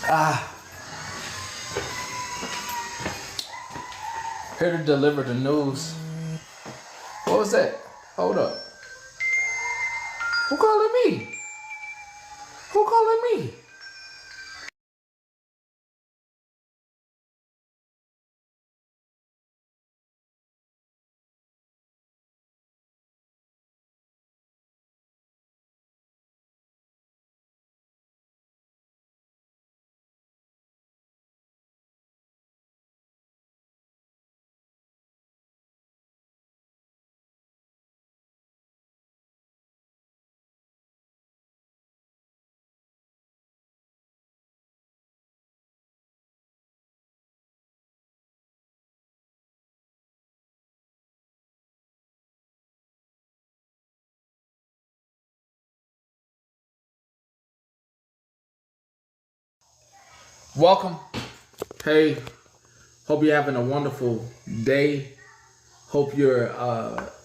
Ah, here to deliver the news. What was that? Hold up. Who calling me? Who calling me? Welcome. Hey, hope you're having a wonderful day. Hope you're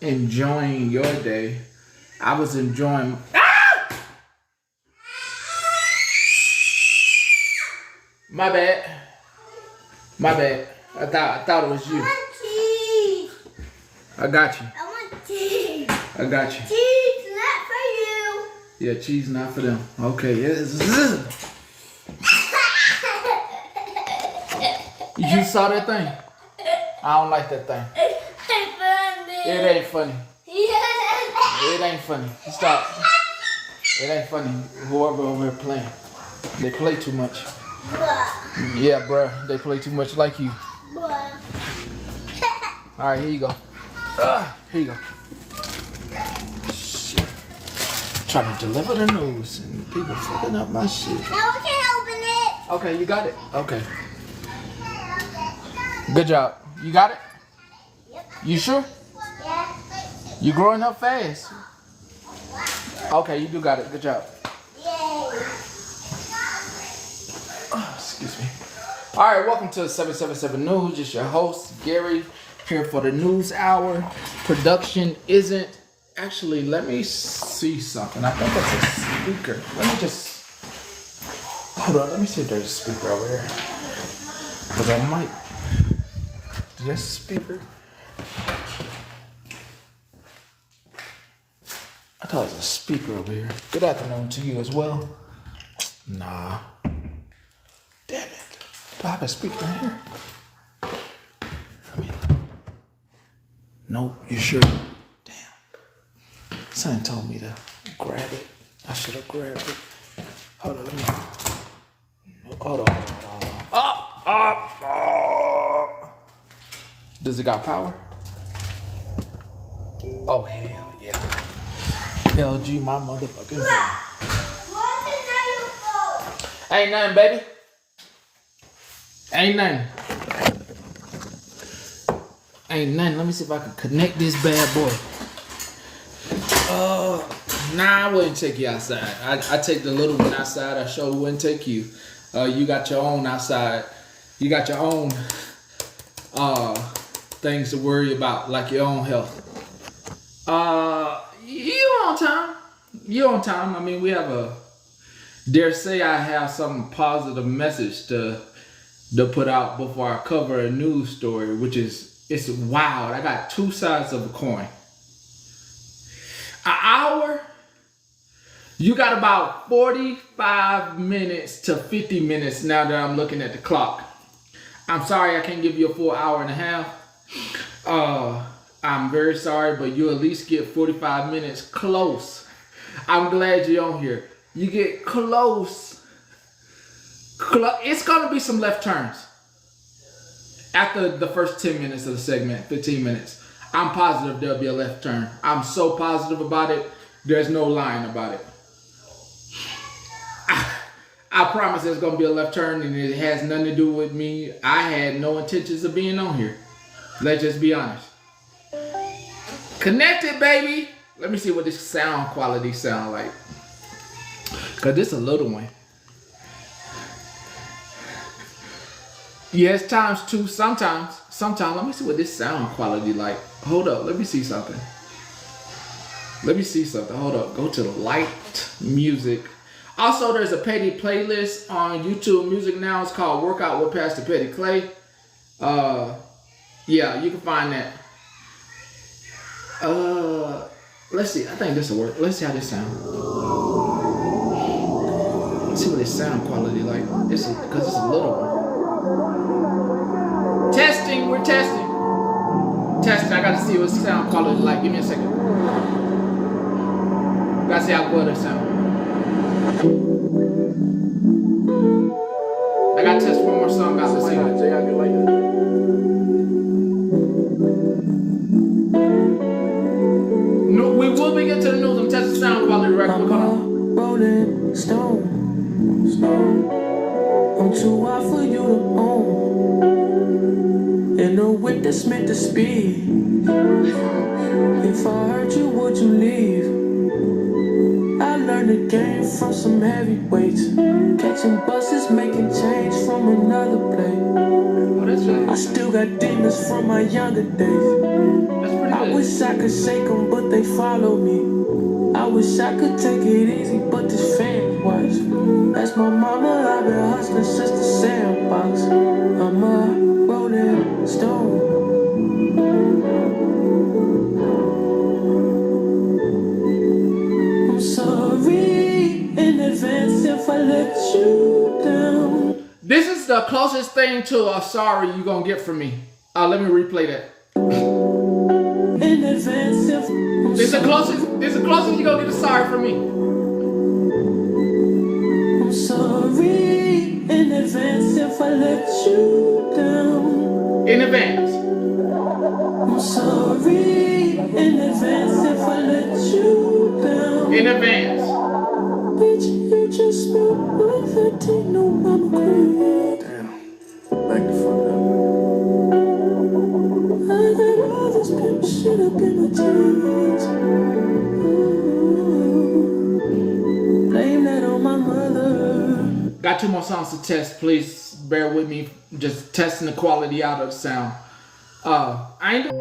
enjoying your day. I was enjoying. My bad. My bad. I thought it was you. I want cheese. I got you. I want cheese. I got you. Cheese, not for you. Yeah, cheese not for them. Okay. You saw that thing? I don't like that thing. It ain't funny. It ain't funny. Stop. It ain't funny. Whoever over here playing, they play too much. Yeah, bruh. They play too much like you. All right, here you go. Here you go. Shit. Trying to deliver the news and people fucking up my shit. Now we can open it. Okay, you got it. Okay. Good job. You got it? Yep. You sure? Yeah. You growing up fast. Okay, you do got it. Good job. Yay. Excuse me. All right, welcome to 777 News. Just your host, Gary, here for the news hour. Production isn't. Actually, let me see something. I think that's a speaker. Let me just. Hold on, let me see if there's a speaker over here. Because I might. Is that a speaker? I thought it was a speaker over here. Good afternoon to you as well. Nah. Damn it. Do I have a speaker in here? I mean, nope, you sure? Damn. Someone told me to grab it. I should have grabbed it. Hold on, let me. Hold on. Does it got power? Oh, hell yeah. LG, my motherfucking phone. Ain't nothing, baby. Ain't nothing. Ain't nothing. Let me see if I can connect this bad boy. Nah, I wouldn't take you outside. I take the little one outside. I sure wouldn't take you. You got your own outside. You got your own things to worry about, like your own health. You on time. You on time. I mean, we have a. Dare say I have some positive message to put out before I cover a news story, which is, it's wild. I got two sides of a coin. An hour, you got about 45 minutes to 50 minutes now that I'm looking at the clock. I'm sorry I can't give you a full hour and a half. I'm very sorry, but you at least get 45 minutes close. I'm glad you're on here. You get close. It's going to be some left turns. After the first 10 minutes of the segment, 15 minutes, I'm positive there'll be a left turn. I'm so positive about it, there's no lying about it. I promise there's going to be a left turn, and it has nothing to do with me. I had no intentions of being on here. Let's just be honest. Connected, baby. Let me see what this sound quality sound like. Because this is a little one. Yes, times two, sometimes. Let me see what this sound quality like. Hold up, let me see something. Hold up, go to the light music. Also, there's a Petty playlist on YouTube Music now. It's called Workout with Pastor Petty Clay. Yeah, you can find that. Let's see. I think this will work. Let's see how this sounds. Let's see what this sound quality like. Because it's a little one. Testing. We're testing. Testing. I gotta see what sound quality like. Give me a second. Gotta see how good it sounds. I gotta test one more song. Got to see it. No, we will be getting to the news and test the sound quality right quick. Rolling stone. I'm too high for you to own. In a whip that's meant to speed. If I hurt you, would you leave? I learned the game from some heavyweights. Catching buses, making change from another plate. I still got demons from my younger days. I wish I could shake them, but they follow me. I wish I could take it easy, but this fans watch. That's my mama, I've been hustling since the sandbox. I'm a rolling stone. I'm sorry in advance if I let you down. This is the closest thing to a sorry you're gonna get from me. Let me replay that. In advance if This is the closest you're gonna get a sorry from me. I'm sorry in advance if I let you down. In advance. I'm sorry in advance if I let you down. In advance. Bitch, you just spilled my 13, no mama queen. Damn. Back the fuck up. I got all this pimp shit up in my jeans. Blame that on my mother. Got 2 more songs to test. Please bear with me. Just testing the quality out of the sound. I ain't.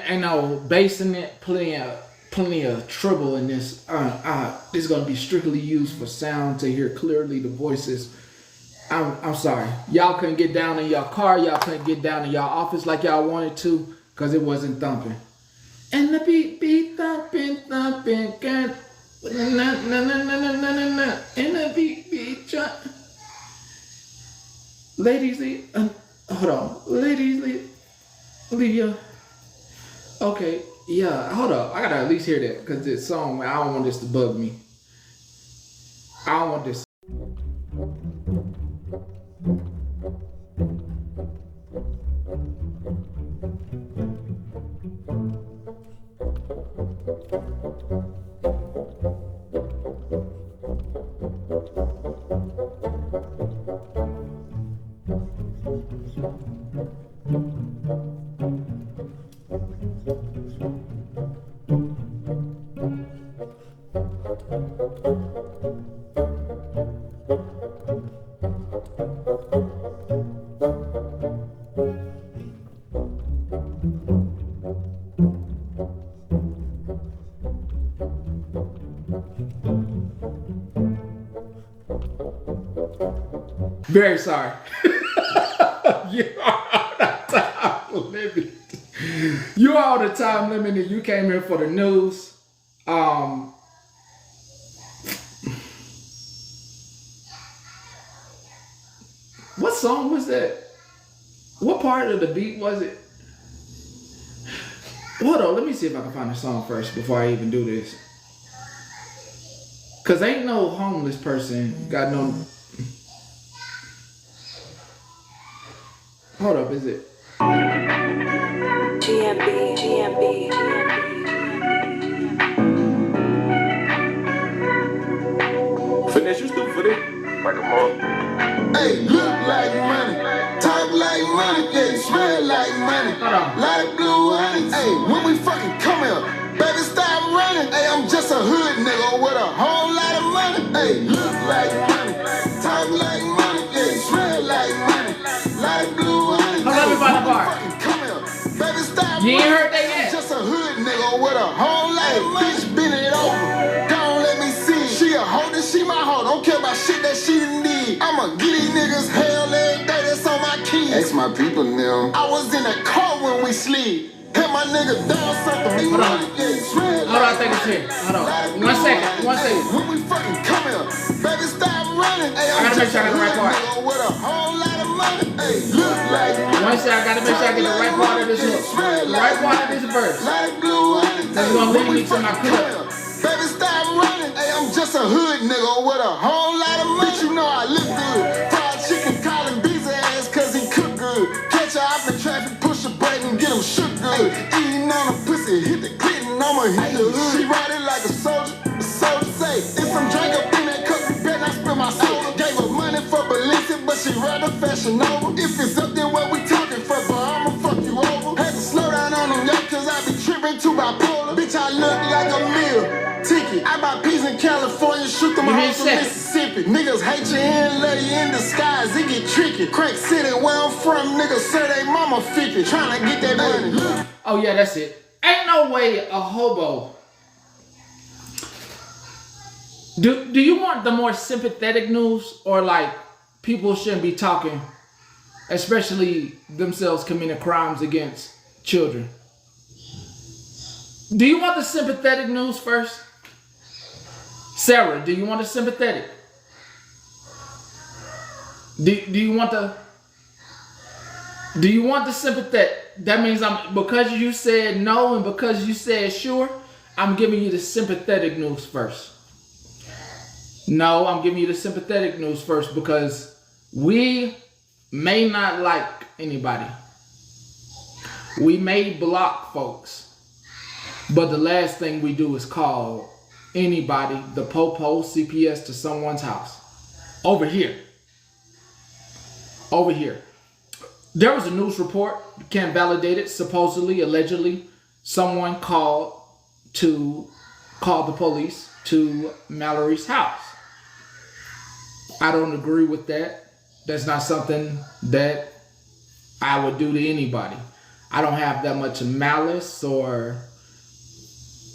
And no bass in it, plenty of treble in this. This is gonna be strictly used for sound to hear clearly the voices. I'm sorry, y'all couldn't get down in y'all car, y'all couldn't get down in y'all office like y'all wanted to, cause it wasn't thumping. And the beat thumping, good. Na na na na na na na na. And the beat jump. Ladies, hold on, ladies, leave your. Okay, yeah, hold up. I gotta at least hear that because this song, I don't want this to bug me. I don't want this. Very sorry. You are on the time limit. You are on the time limit and you came here for the news. What song was that? What part of the beat was it? Hold on, let me see if I can find the song first before I even do this. Cause ain't no homeless person got no. Hold up, is it? P.AME.C. Finesse, you stupid for this. Like a mom. Hey, look like money, talk like money, yeah, smell like money, like blue honey. Hey, when we fucking come here, baby, stop running. Hey, I'm just a hood nigga with a whole lot of money. Hey, look like money, talk like money, yeah, smell like money, like blue honey. Hold on, let me find the bar. Come here, baby, stop You ain't running. heard that yet? I'm just a hood nigga with a whole lot of money. Bitch, bend it over, don't let me see. She a hoe, then she my hoe. Don't care about shit that she didn't need. I'ma get these niggas hell every day, that's on my keys. Ask my people now. I was in the car when we sleep. Hit my nigga down something. Hold on. Hold on, I think it's here. Hold on. One second. When we fucking come here, baby, stop running. Hey, I gotta make sure I got the right part. with a whole lot of money. Hey, look like One second, I gotta make sure I get the right part of this hook. The right part of this verse. like blue honey. That's gonna lead me to my clip. Baby, stop running. Hey, I'm just a hood nigga with a whole lot of money. Bitch, you know I look good. Fried chicken, calling B's ass cause he cook good. Catch her out in traffic, push a button, get him shook good. Eating on a pussy, hit the clit and I'ma hit the hood. She ride it like a soldier say. If some drink up in that cup, you better not spill my soda. Gave her money for Balenciaga, but she rather fashion over. If it's up, then what we talking for, but I'ma fuck you over. Had to slow down on them, yo, cause I be tripping too bipolar. Bitch, I look like a meal ticket. I buy peas in California, shoot them Give me a hoes from second. Mississippi. Niggas hate you and love you in disguise, it get tricky. Crank City, where I'm from, niggas say they mama 50, tryna get that money. Oh yeah, that's it. Ain't no way a hobo. Do you want the more sympathetic news, or like people shouldn't be talking, especially themselves committing crimes against children? Do you want the sympathetic news first? Sarah, do you want the sympathetic? Do you want the sympathetic? That means because you said no and because you said sure, I'm giving you the sympathetic news first. No, I'm giving you the sympathetic news first because we may not like anybody. We may block folks. But the last thing we do is call anybody, the po-po, CPS to someone's house. Over here. There was a news report, can't validate it, supposedly, allegedly, someone called the police to Mallory's house. I don't agree with that. That's not something that I would do to anybody. I don't have that much malice, or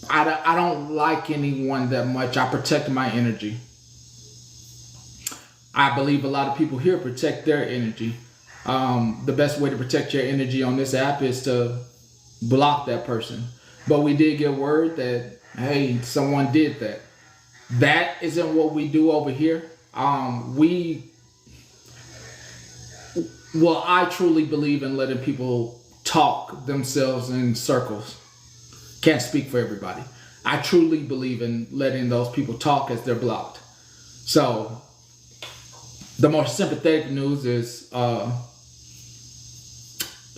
I don't like anyone that much. I protect my energy. I believe a lot of people here protect their energy. The best way to protect your energy on this app is to block that person. But we did get word that, hey, someone did that. That isn't what we do over here. I truly believe in letting people talk themselves in circles. Can't speak for everybody. I truly believe in letting those people talk as they're blocked. So the more sympathetic news is,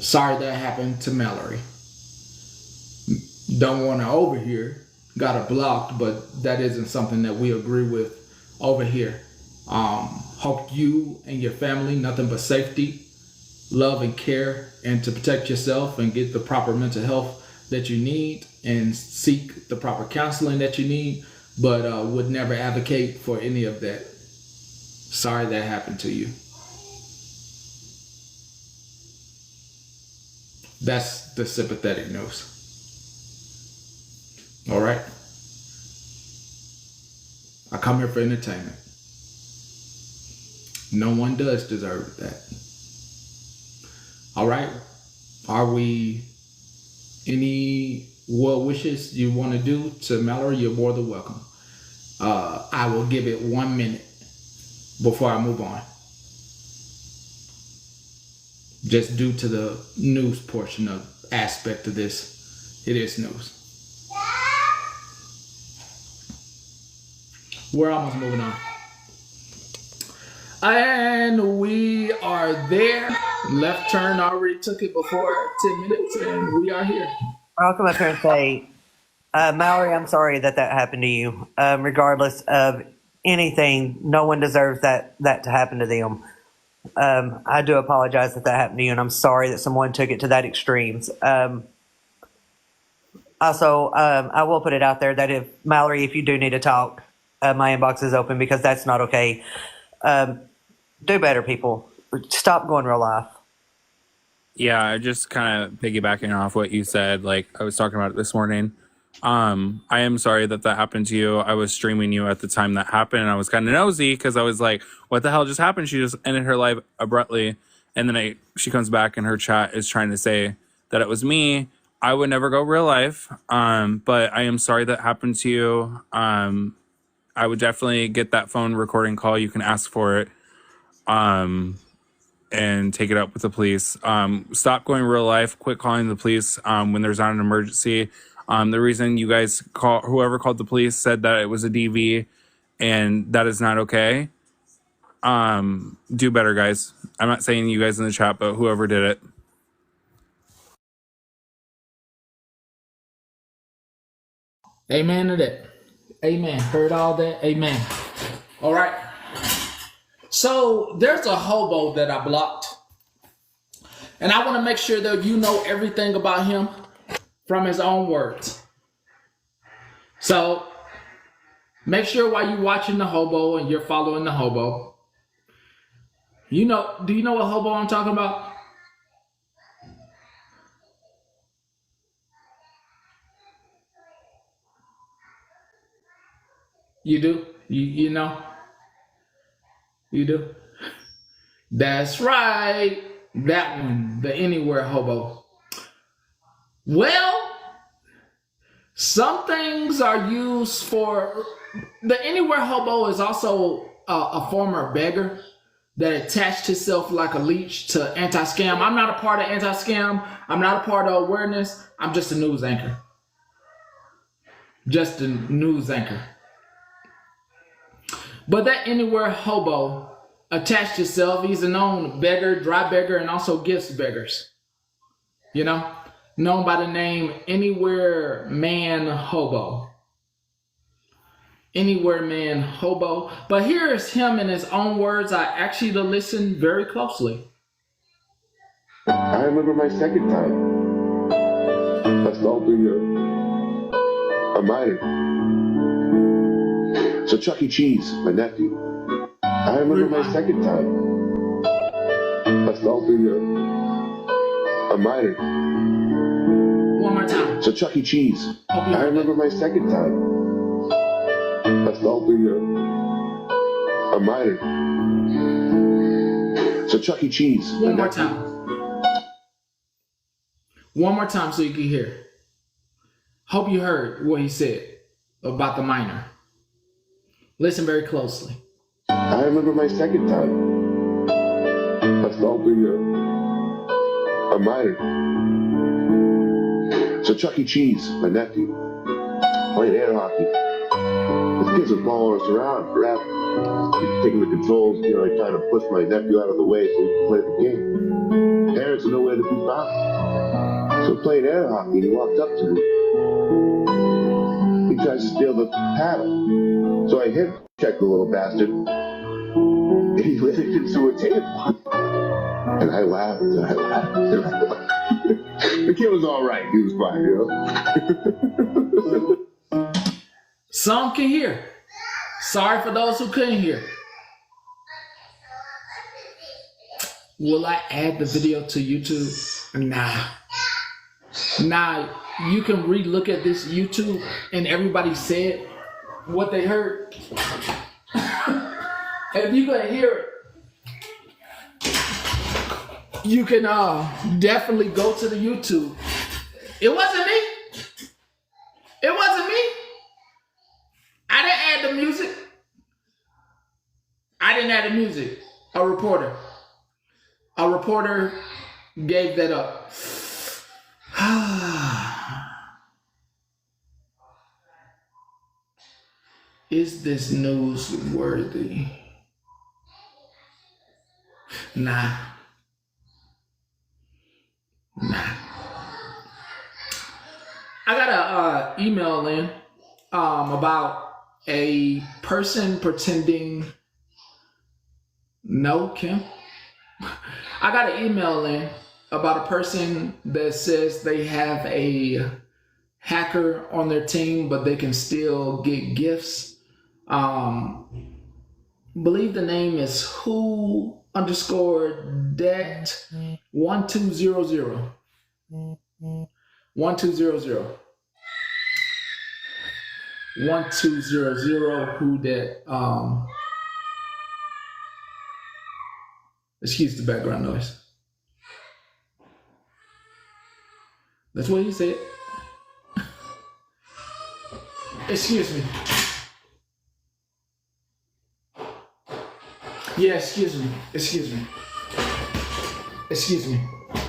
sorry that happened to Mallory. Don't want to overhear, got her blocked, but that isn't something that we agree with over here. Hope you and your family nothing but safety, love, and care, and to protect yourself and get the proper mental health that you need and seek the proper counseling that you need, but would never advocate for any of that. Sorry that happened to you. That's the sympathetic news. All right? I come here for entertainment. No one does deserve that. All right? Are we any well wishes you want to do to Mallory? You're more than welcome. I will give it 1 minute before I move on. Just due to the news portion of aspect of this, it is news. We're almost moving on. And we are there. Left turn already took it before 10 minutes, and we are here. I'll come up here and say, Mallory, I'm sorry that happened to you. Regardless of anything, no one deserves that to happen to them. I do apologize that happened to you, and I'm sorry that someone took it to that extremes. Also, I will put it out there that if Mallory, if you do need to talk, my inbox is open because that's not okay. Do better, people. Stop going real life. Yeah, I just kind of piggybacking off what you said. Like I was talking about it this morning. I am sorry that happened to you. I was streaming you at the time that happened, and I was kind of nosy because I was like, "What the hell just happened?" She just ended her live abruptly, and then she comes back and her chat is trying to say that it was me. I would never go real life, but I am sorry that happened to you. I would definitely get that phone recording call. You can ask for it. And take it up with the police. Stop going real life. Quit calling the police when there's not an emergency. The reason you guys whoever called the police said that it was a DV, and that is not okay. Do better, guys. I'm not saying you guys in the chat, but whoever did it. Amen to that. Amen. Heard all that? Amen. All right. So there's a hobo that I blocked. And I want to make sure that you know everything about him from his own words. So make sure while you're watching the hobo and you're following the hobo, do you know what hobo I'm talking about? You do? You know? You do? That's right. That one, the anywhere hobo. Well, some things are used for, the anywhere hobo is also a former beggar that attached himself like a leech to anti-scam. I'm not a part of anti-scam. I'm not a part of awareness. I'm just a news anchor. Just a news anchor. But that anywhere hobo attached himself. He's a known beggar, dry beggar, and also gifts beggars. You know, known by the name Anywhere Man Hobo. Anywhere Man Hobo. But here's him in his own words. I ask you to listen very closely. I remember my second time assaulting a minor. So Chuck E. Cheese, my nephew. I remember my second time assaulting a minor. One more time. So Chuck E. Cheese. I remember my second time assaulting a minor. So Chuck E. Cheese. One more time. One more time so you can hear. Hope you heard what he said about the minor. Listen very closely. I remember my second time assaulting a minor. So Chuck E. Cheese, my nephew, playing air hockey. His kids are following us around, taking the controls, like trying to push my nephew out of the way so he can play the game. Parents are nowhere to be found. So playing air hockey, and he walked up to me. He tries to steal the paddle. So I hit him. checked the little bastard. And he lit it into a table. And I laughed and I laughed and I laughed. The kid was all right. He was fine, you know? Some can hear. Sorry for those who couldn't hear. Will I add the video to YouTube? Nah. Nah, you can re-look at this YouTube and everybody said what they heard. And if you couldn't hear it, you can definitely go to the YouTube. It wasn't me. It wasn't me. I didn't add the music. I didn't add the music. A reporter gave that up. Is this newsworthy? Nah. I got a email in about a person pretending. No, Kim. I got an email in about a person that says they have a hacker on their team, but they can still get gifts. Believe the name is who_det 1200. 1200. 1200 who that excuse the background noise. That's what he said. Excuse me. Yeah, excuse me.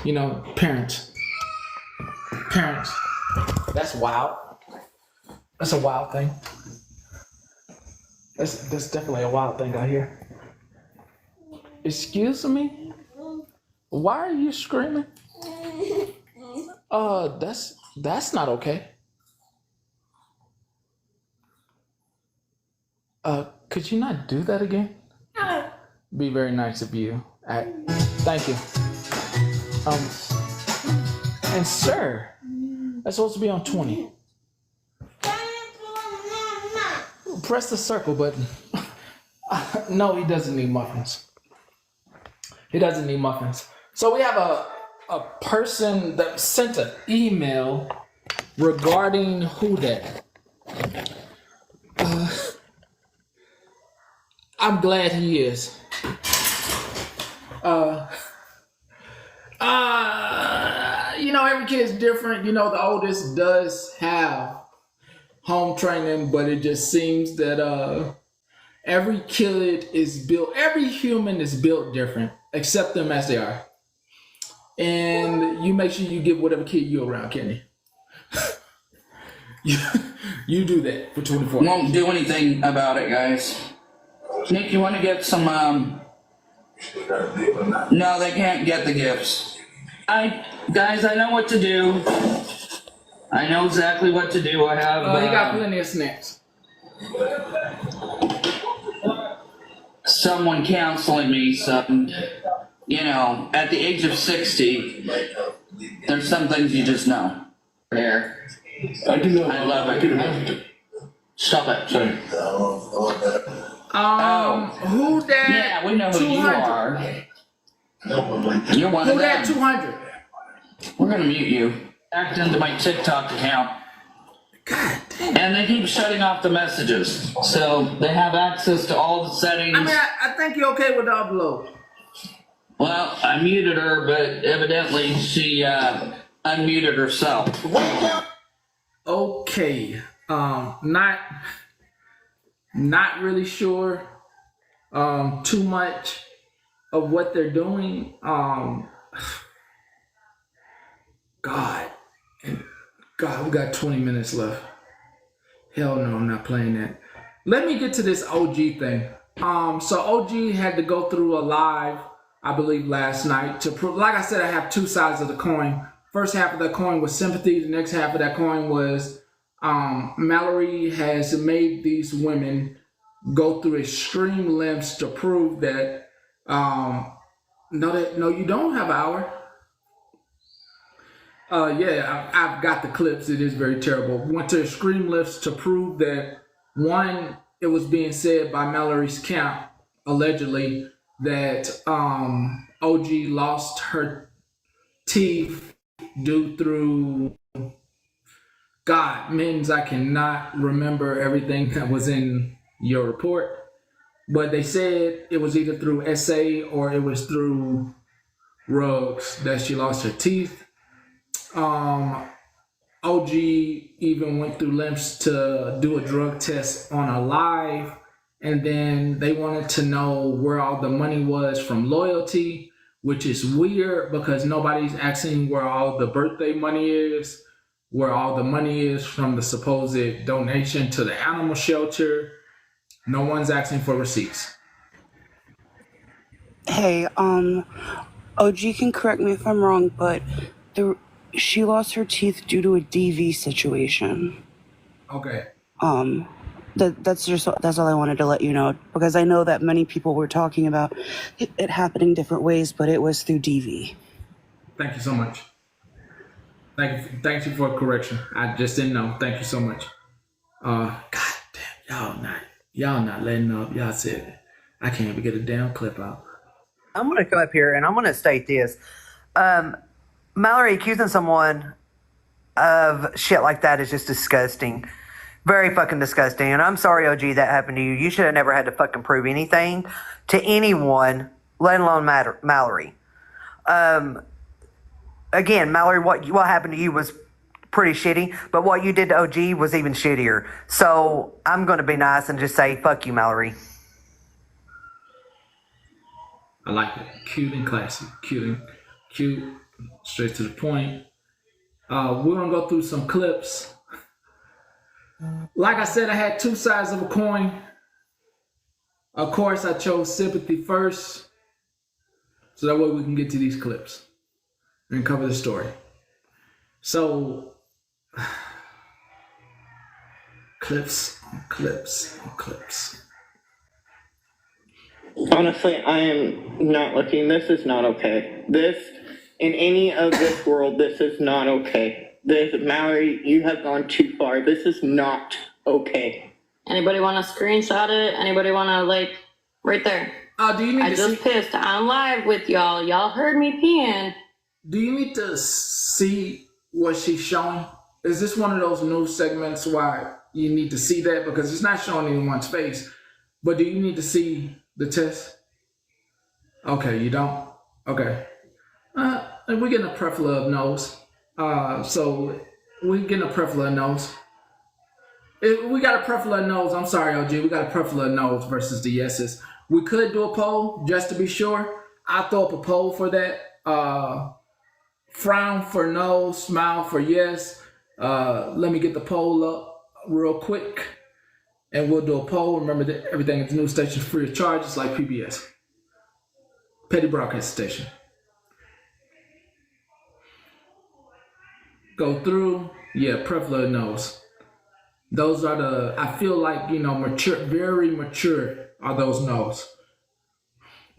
You know, parents. That's wild. That's a wild thing. That's definitely a wild thing out here. Excuse me? Why are you screaming? That's not okay. Could you not do that again? Be very nice of you. Thank you. And sir, that's supposed to be on 20. Press the circle button. No, he doesn't need muffins. So we have a person that sent an email regarding who that. I'm glad he is. You know, every kid's different. You know, the oldest does have home training, but it just seems that every human is built different. Accept them as they are. And you make sure you give whatever kid you're around, Kenny. You do that for 24 hours. Won't do anything about it, guys. Nick, you want to get some, No, they can't get the gifts. Guys, I know what to do. I know exactly what to do. I have... he got plenty of snacks. Someone counseling me, so, you know, at the age of 60, there's some things you just know. There. I do know. I love it. Stop it. Sorry. Who that? Yeah, we know who 200? you are. You're one Who of that them. 200? We're gonna mute you. Act into my TikTok account. God damn. And they keep shutting off the messages. So they have access to all the settings. I mean, I think you're okay with the upload. Well, I muted her, but evidently she unmuted herself. Okay. Not really sure too much of what they're doing. God, we got 20 minutes left. Hell no, I'm not playing that. Let me get to this OG thing. So OG had to go through a live, I believe, last night to prove. Like I said, I have two sides of the coin. First half of that coin was sympathy. The next half of that coin was Mallory has made these women go through extreme lengths to prove that no, you don't have an hour. Yeah, I've got the clips. It is very terrible. Went to extreme lengths to prove that one, it was being said by Mallory's camp allegedly that OG lost her teeth due through God, Mittens, I cannot remember everything that was in your report, but they said it was either through SA or it was through Ruggs that she lost her teeth. OG even went through lengths to do a drug test on a live, and then they wanted to know where all the money was from loyalty, which is weird because nobody's asking where all the birthday money is, where all the money is from the supposed donation to the animal shelter. No one's asking for receipts. Hey, OG can correct me if I'm wrong, but she lost her teeth due to a DV situation. Okay. That's all I wanted to let you know, because I know that many people were talking about it happening different ways, but it was through DV. Thank you so much. Thank you for correction. I just didn't know. Thank you so much. God damn, y'all not letting up. Y'all said I can't even get a damn clip out. I'm going to come up here and I'm going to state this. Mallory accusing someone of shit like that is just disgusting. Very fucking disgusting. And I'm sorry, OG, that happened to you. You should have never had to fucking prove anything to anyone, let alone Mallory. Again, Mallory, what happened to you was pretty shitty, but what you did to OG was even shittier. So I'm going to be nice and just say, fuck you, Mallory. I like it. Cute and classy. Cute, straight to the point. We're going to go through some clips. Like I said, I had two sides of a coin. Of course, I chose sympathy first, so that way we can get to these clips and cover the story. So, clips. Honestly, I am not looking. This is not okay. In any of this world, this is not okay. Mallory, you have gone too far. This is not okay. Anybody want to screenshot it? Anybody want to, right there? Do you need I just pissed. I'm live with y'all. Y'all heard me peeing. Do you need to see what she's showing? Is this one of those news segments why you need to see that? Because it's not showing anyone's face. But do you need to see the test? Okay, you don't? Okay. We're getting a plethora of no's. So we're getting a plethora of no's. We got a plethora of no's. I'm sorry, OG. We got a plethora of no's versus the yeses. We could do a poll just to be sure. I'll throw up a poll for that. Frown for no, smile for yes. Let me get the poll up real quick. And we'll do a poll. Remember that everything at the news station is free of charge. It's like PBS. Petty Broadcast Station. Go through. Yeah, plethora of no's. Those are I feel like, mature, very mature are those no's.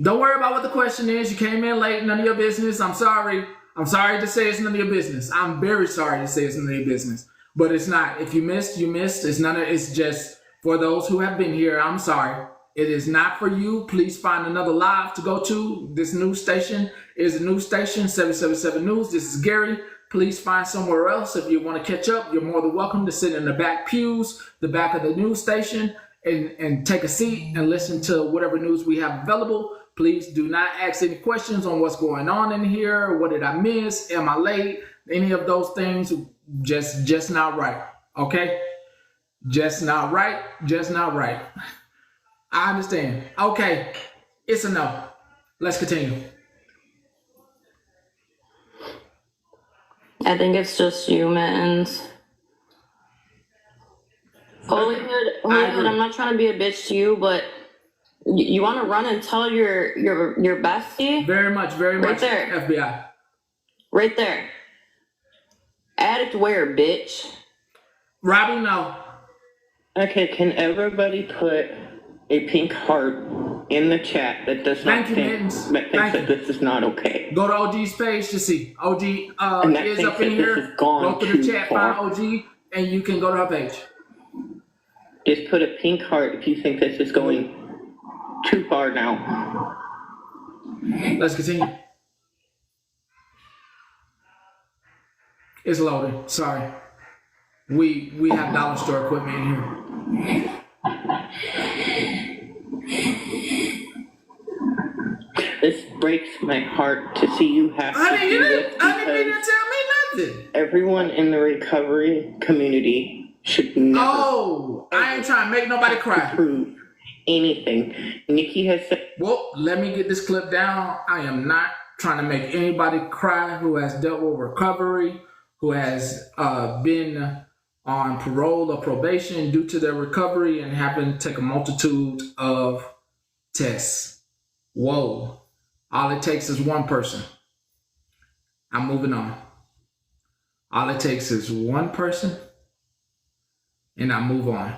Don't worry about what the question is. You came in late, none of your business. I'm sorry. I'm sorry to say it's none of your business. I'm very sorry to say it's none of your business. But it's not. If you missed, you missed. It's just for those who have been here. I'm sorry. It is not for you. Please find another live to go to. This news station is a news station, 777 News. This is Gary. Please find somewhere else. If you want to catch up, you're more than welcome to sit in the back pews, the back of the news station, and take a seat and listen to whatever news we have available. Please do not ask any questions on what's going on in here. What did I miss? Am I late? Any of those things, just not right. Okay? Just not right. Just not right. I understand. Okay. It's a no. Let's continue. I think it's just you, Mittens. Holyhood, I'm not trying to be a bitch to you, but you want to run and tell your bestie? Very much, right there. FBI. Right there. Addict where, bitch? Robbie, no. Okay, can everybody put a pink heart in the chat that does not Thank you, think Mittens. that thinks Thank that you. this is not okay. Go to OG's page to see. OG And that is thinks up in that this here. has gone Go to the too chat, far. find OG, and you can go to her page. Just put a pink heart if you think this is going too far now. Let's continue. It's loading. Sorry. We have dollar store equipment in here. This breaks my heart to see you have to Honey, you do this didn't tell me because nothing. everyone in the recovery community should never Oh, I ain't trying to make nobody cry. prove anything. Nikki has said, Well, let me get this clip down. I am not trying to make anybody cry who has dealt with recovery, who has been on parole or probation due to their recovery and happen to take a multitude of tests. Whoa. All it takes is one person. I'm moving on. All it takes is one person, and I move on.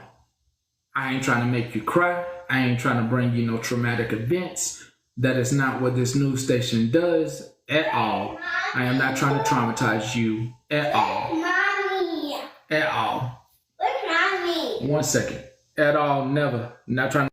I ain't trying to make you cry. I ain't trying to bring you no traumatic events. That is not what this news station does at all. I am not trying to traumatize you at all. Mommy. At all. Where's mommy? 1 second. At all, never. Not trying to.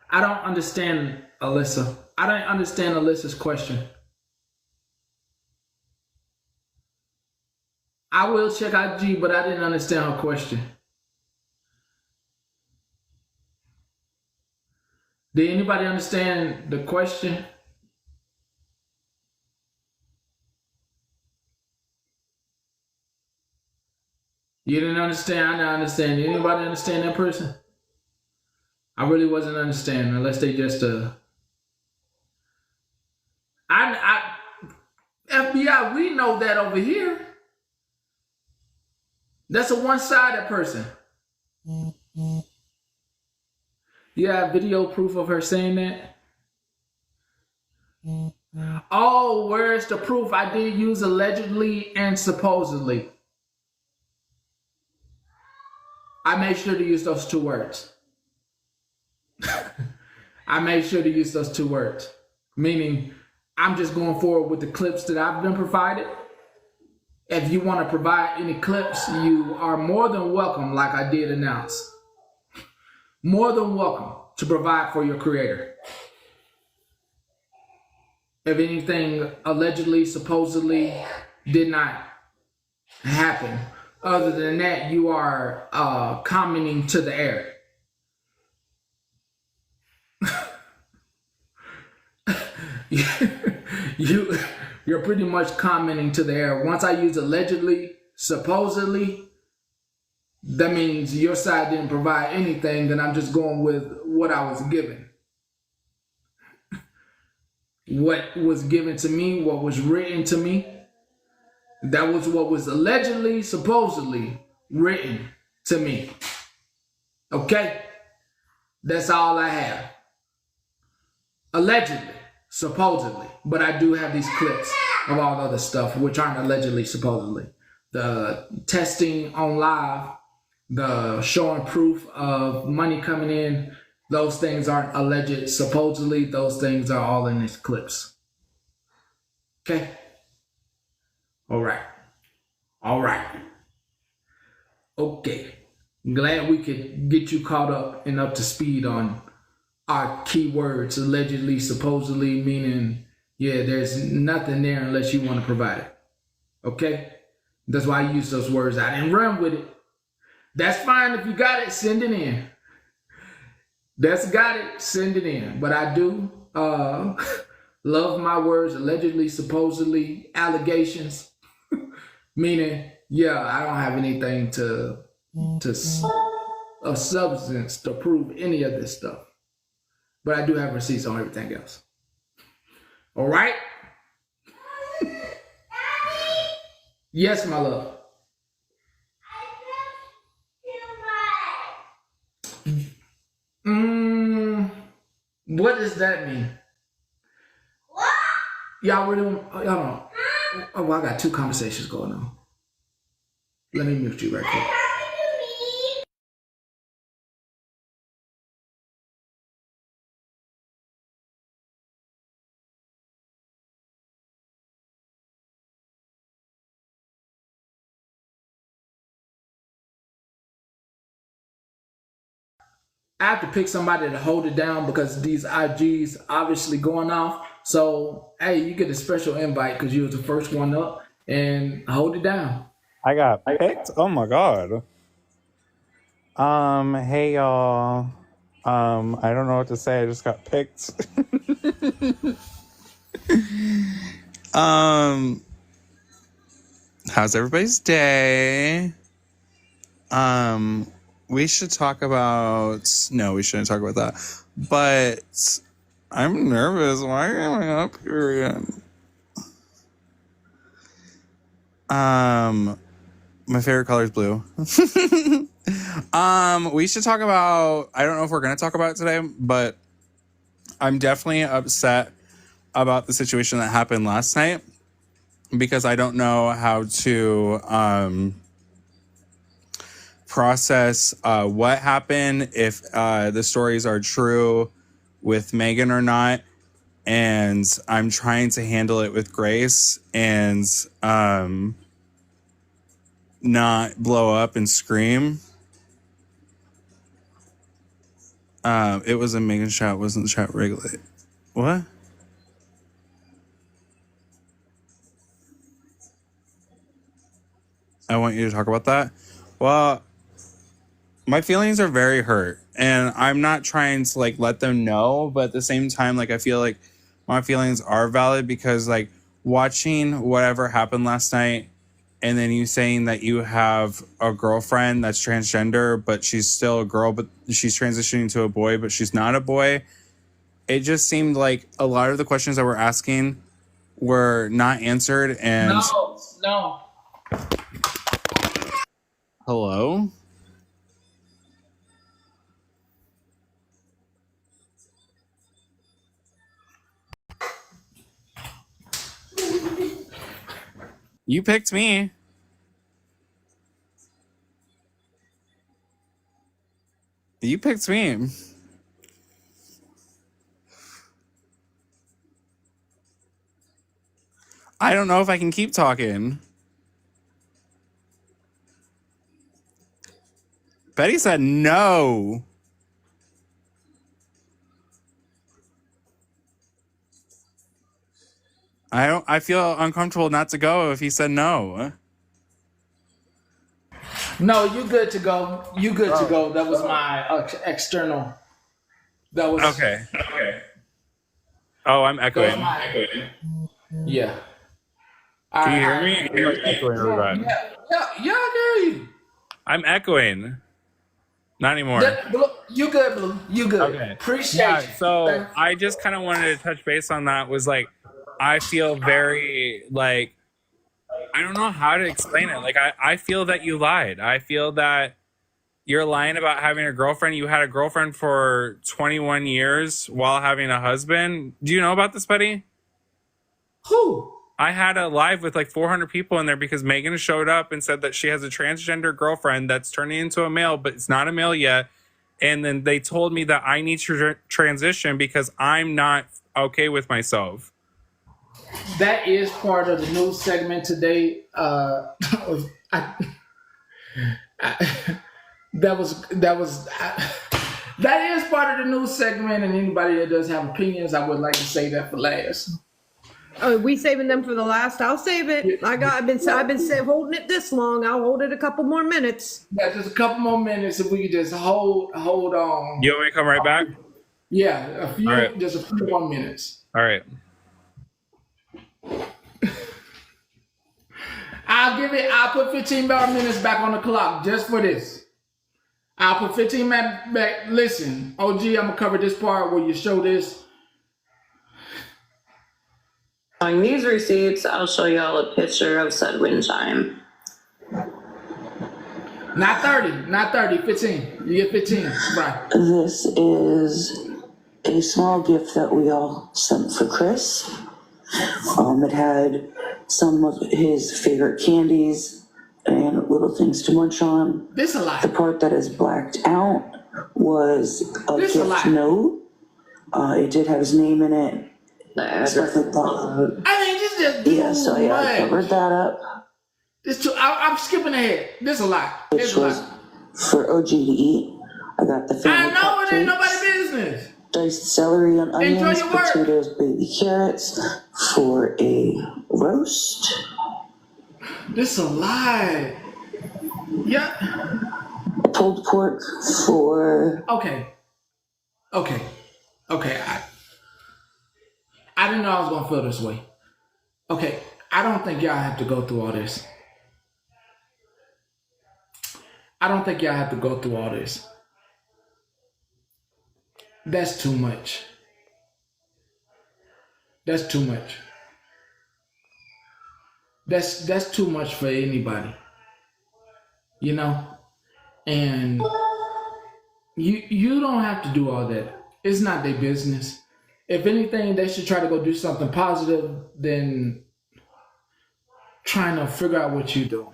I don't understand Alyssa. I don't understand Alyssa's question. I will check IG, but I didn't understand her question. Did anybody understand the question? You didn't understand? I didn't understand. Did anybody understand that person? I really wasn't understanding unless they just FBI, we know that over here. That's a one-sided person. You have video proof of her saying that? Oh, where's the proof? I did use allegedly and supposedly. I made sure to use those two words. I made sure to use those two words. Meaning, I'm just going forward with the clips that I've been provided. If you want to provide any clips, you are more than welcome, like I did announce. More than welcome to provide for your creator. If anything allegedly, supposedly did not happen, other than that, you are commenting to the air. You're pretty much commenting to the air. Once I use allegedly, supposedly, that means your side didn't provide anything, then I'm just going with what I was given. What was given to me, what was written to me, that was what was allegedly, supposedly written to me. Okay? That's all I have. Allegedly, supposedly. But I do have these clips of all the other stuff, which aren't allegedly, supposedly. The testing on live, the showing proof of money coming in, those things aren't alleged, supposedly. Those things are all in these clips. Okay? All right. All right. Okay. Glad we could get you caught up and up to speed on our keywords, allegedly, supposedly, meaning, yeah, there's nothing there unless you want to provide it. Okay? That's why I use those words. I didn't run with it. That's fine. If you got it, send it in. That's got it, send it in. But I do love my words, allegedly, supposedly, allegations. Meaning, yeah, I don't have anything of substance to prove any of this stuff. But I do have receipts on everything else. All right? Yes, my love. What does that mean? Y'all really, y'all don't. Oh, well, I got two conversations going on. Let me mute you right quick. I have to pick somebody to hold it down because these IGs obviously going off. So, hey, you get a special invite because you was the first one up, and hold it down. I got picked. Oh my god. Hey y'all. I don't know what to say. I just got picked. um, how's everybody's day? We should talk about. No, we shouldn't talk about that. But I'm nervous. Why am I up here again? My favorite color is blue. We should talk about. I don't know if we're gonna talk about it today, but I'm definitely upset about the situation that happened last night because I don't know how to process what happened, if the stories are true with Megan or not. And I'm trying to handle it with grace and not blow up and scream. It was a Megan chat, wasn't the chat regulated. What? I want you to talk about that. Well, my feelings are very hurt, and I'm not trying to like let them know, but at the same time, like I feel like my feelings are valid because like watching whatever happened last night, and then you saying that you have a girlfriend that's transgender, but she's still a girl, but she's transitioning to a boy, but she's not a boy. It just seemed like a lot of the questions that we're asking were not answered. And No. hello. You picked me. You picked me. I don't know if I can keep talking. Betty said no. I feel uncomfortable not to go if he said no. No, you good to go. You good to go. That was my external. That was Okay. Oh, I'm that was echoing. my yeah. Can you hear me? You're like echoing really bad. Yeah, I hear you. I'm echoing. Not anymore. You good, Blue. You good. Okay. Appreciate Yeah, you. so I just kind of wanted to touch base on that. Was like, I feel very like, I don't know how to explain it. Like, I feel that you lied. I feel that you're lying about having a girlfriend. You had a girlfriend for 21 years while having a husband. Do you know about this, Betty? Who? I had a live with like 400 people in there because Megan showed up and said that she has a transgender girlfriend that's turning into a male, but it's not a male yet. And then they told me that I need to transition because I'm not okay with myself. That is part of the news segment today. That is part of the news segment, and anybody that does have opinions, I would like to say that for last. Oh, we saving them for the last? I'll save it. I've been holding it this long. I'll hold it a couple more minutes. Yeah, just a couple more minutes if we could just hold on. You want me to come right back? Yeah, a few, right. Just a few more minutes. All right. I'll put 15 more minutes back on the clock just for this. I'll put 15 minutes back. Listen, OG, I'm gonna cover this part where you show this. Showing these receipts, I'll show you all a picture of said wind chime. Not 30, not 30, 15. You get 15, right? This is a small gift that we all sent for Chris. It had some of his favorite candies and little things to munch on. This a lot. The part that is blacked out was a This a gift lot. note. It did have his name in it. I Stuff like that. mean, this just too Yeah, so yeah, I much. covered that up. This too. I'm skipping ahead. This a lot. Which It's a was lot. for OG to eat. I got the I family know it ain't cupcakes, nobody business. diced celery and onions, your work. potatoes, baby carrots for a roast. This a lot. Yeah. Pulled pork for Okay. I didn't know I was gonna feel this way. Okay. I don't think y'all have to go through all this. I don't think y'all have to go through all this. That's too much. That's too much. That's too much for anybody. You know? And you don't have to do all that. It's not their business. If anything, they should try to go do something positive than trying to figure out what you're doing.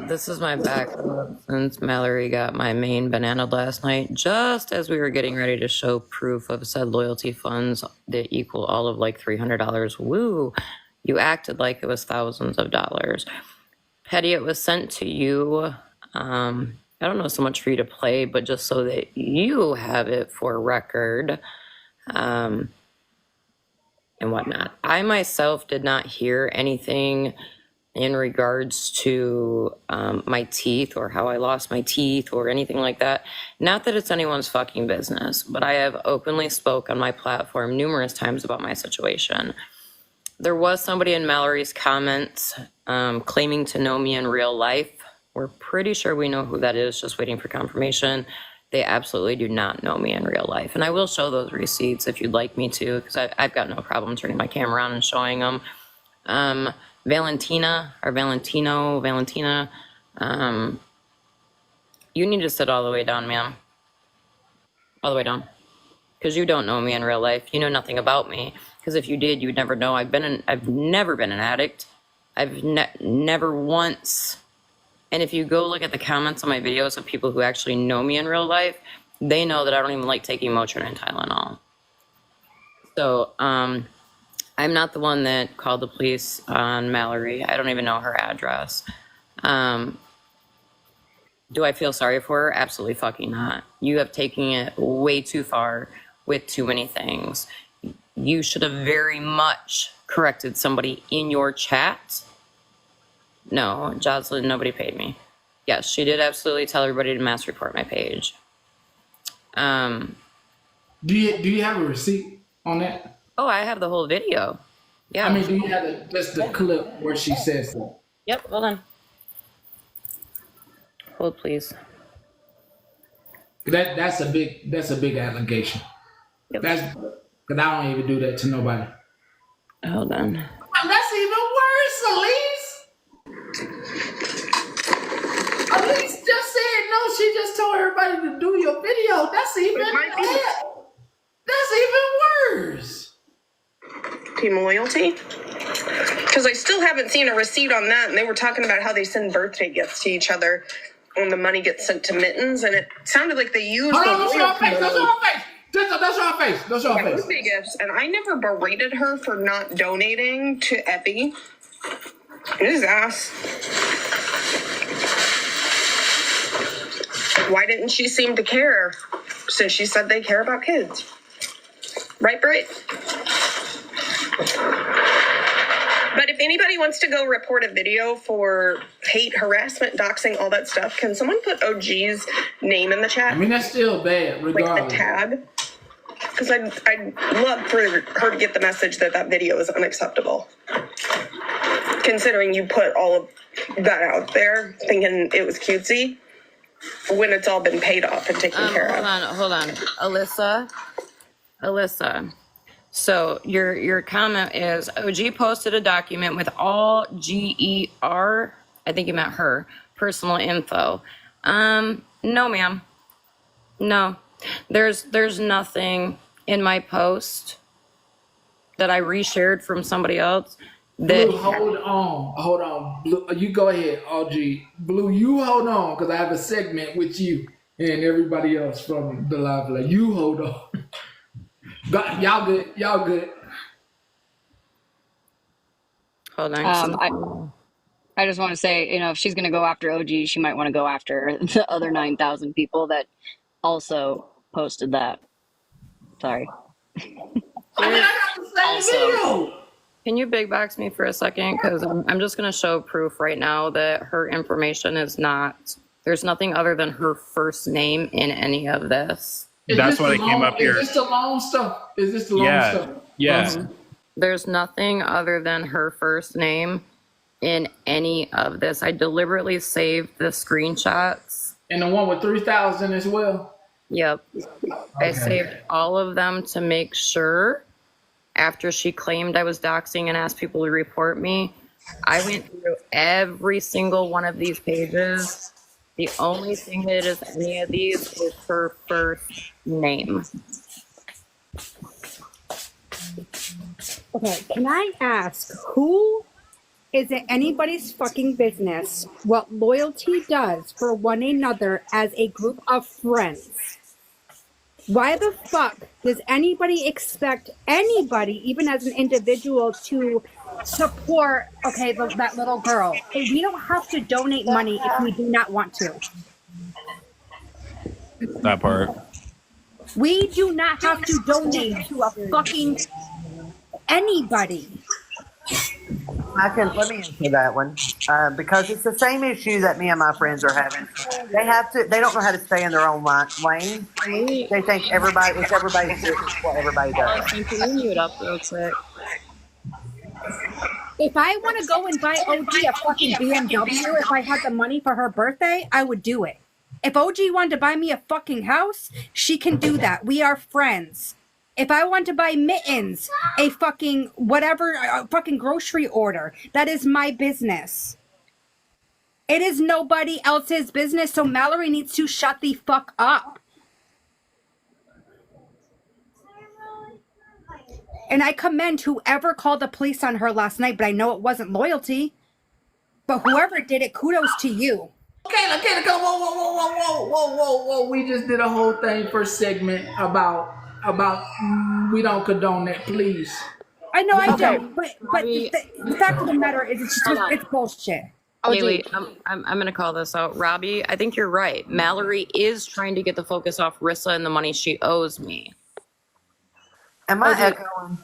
This is my backup since Mallory got my main bananaed last night, just as we were getting ready to show proof of said loyalty funds that equal all of like $300. Woo! You acted like it was thousands of dollars. Petty, it was sent to you. I don't know so much for you to play, but just so that you have it for record, and whatnot. I myself did not hear anything in regards to my teeth or how I lost my teeth or anything like that. Not that it's anyone's fucking business, but I have openly spoke on my platform numerous times about my situation. There was somebody in Mallory's comments claiming to know me in real life. We're pretty sure we know who that is, just waiting for confirmation. They absolutely do not know me in real life. And I will show those receipts if you'd like me to, because I've got no problem turning my camera on and showing them. Valentina, you need to sit all the way down, ma'am. All the way down. Because you don't know me in real life. You know nothing about me. Because if you did, you'd never know. I've never been an addict. I've never once. And if you go look at the comments on my videos of people who actually know me in real life, they know that I don't even like taking Motrin and Tylenol. So, I'm not the one that called the police on Mallory. I don't even know her address. Do I feel sorry for her? Absolutely fucking not. You have taken it way too far with too many things. You should have very much corrected somebody in your chat. No, Jocelyn, nobody paid me. Yes, she did absolutely tell everybody to mass report my page. Do you have a receipt on that? Oh, I have the whole video. Yeah. I mean, do you have just the clip where she says that? Yep, hold on. Hold, please. That's a big allegation. Yep. That's because I don't even do that to nobody. Hold on. Well, that's even worse, Elise. Elise just said no. She just told everybody to do your video. That's even bad. That's even worse. Team loyalty? Because I still haven't seen a receipt on that, and they were talking about how they send birthday gifts to each other when the money gets sent to Mittens, and it sounded like they used Hold the on, don't show her face. Don't show her face. Don't show her face. Don't show her face. birthday gifts, and I never berated her for not donating to Epi. His ass. Why didn't she seem to care since she said they care about kids? Right, Britt? But if anybody wants to go report a video for hate, harassment, doxing, all that stuff, can someone put OG's name in the chat? I mean, that's still bad, regardless. Like the tag? Because I'd love for her to get the message that that video is unacceptable. Considering you put all of that out there, thinking it was cutesy, when it's all been paid off and taken care of. Hold on. Alyssa, So your comment is OG posted a document with all GER, I think you meant her, personal info. No, ma'am. No. There's nothing in my post that I reshared from somebody else that Blue, hold on. Blue, you go ahead, OG. Blue, you hold on, because I have a segment with you and everybody else from the live. Like, you hold on. Y'all good. Y'all good. hold on. I just want to say, if she's going to go after OG, she might want to go after the other 9,000 people that also posted that. Sorry. I mean, I got the same video. Can you big box me for a second? Because I'm just going to show proof right now that her information is not, there's nothing other than her first name in any of this. That's what I came up here. Is this the long stuff? Is this the long stuff? Yeah. There's nothing other than her first name in any of this. I deliberately saved the screenshots. And the one with 3,000 as well? Yep. I saved all of them to make sure after she claimed I was doxing and asked people to report me. I went through every single one of these pages. The only thing that is any of these is her first name. Okay, can I ask, who is it anybody's fucking business what loyalty does for one another as a group of friends? Why the fuck does anybody expect anybody, even as an individual, to support, that little girl? Hey, we don't have to donate money if we do not want to. That part. We do not have to donate to a fucking anybody. Let me answer that one. Because it's the same issue that me and my friends are having. They don't know how to stay in their own lane. They think it's everybody's business what everybody does. Can you mute up real quick? If I want to go and buy OG a fucking BMW, if I had the money for her birthday, I would do it. If OG wanted to buy me a fucking house, she can do that. We are friends. If I want to buy mittens, a fucking whatever, a fucking grocery order, that is my business. It is nobody else's business, so Mallory needs to shut the fuck up. And I commend whoever called the police on her last night, but I know it wasn't loyalty. But whoever did it, kudos to you. Okay, whoa. We just did a whole thing for segment about we don't condone that, please. I know I don't, but the fact of the matter is it's bullshit. Hey, wait, I'm going to call this out. Robbie, I think you're right. Mallory is trying to get the focus off Rissa and the money she owes me. Am I echoing?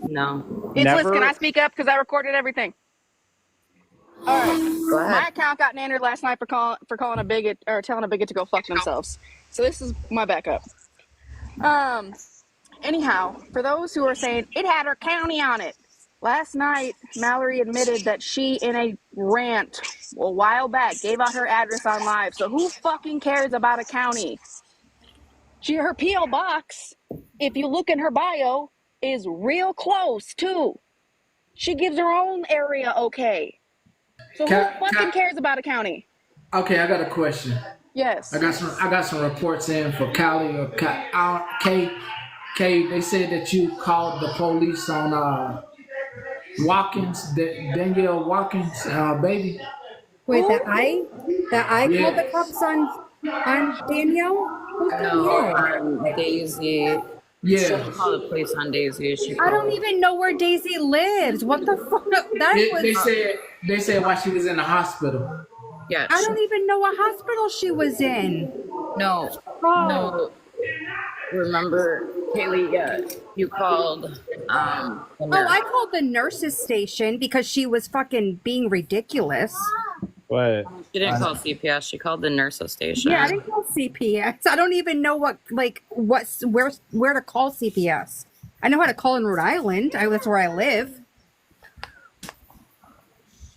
No. It's Liz, can I speak up? Because I recorded everything. All right. Go ahead. My account got nandered last night for calling a bigot or telling a bigot to go fuck themselves. So this is my backup. Anyhow, for those who are saying it had her county on it, last night Mallory admitted that she, in a rant a while back, gave out her address on live. So who fucking cares about a county? Her P.O. box, if you look in her bio, is real close too. She gives her own area, okay. So who fucking cares about a county? Okay, I got a question. Yes. I got some reports in for Callie or Kay. They said that you called the police on Watkins, Danielle Watkins, baby. Wait, that I called the cops on Danielle? No, Daisy. Yeah. She didn't call the police on Daisy. I don't even know where Daisy lives. What the fuck? They said while she was in the hospital. Yeah. I don't even know what hospital she was in. No. Oh. No. Remember, Kaylee, you called. I called the nurses station because she was fucking being ridiculous. What? She didn't call CPS. She called the nurses station. Yeah, I didn't call CPS. I don't even know where to call CPS. I know how to call in Rhode Island. That's where I live.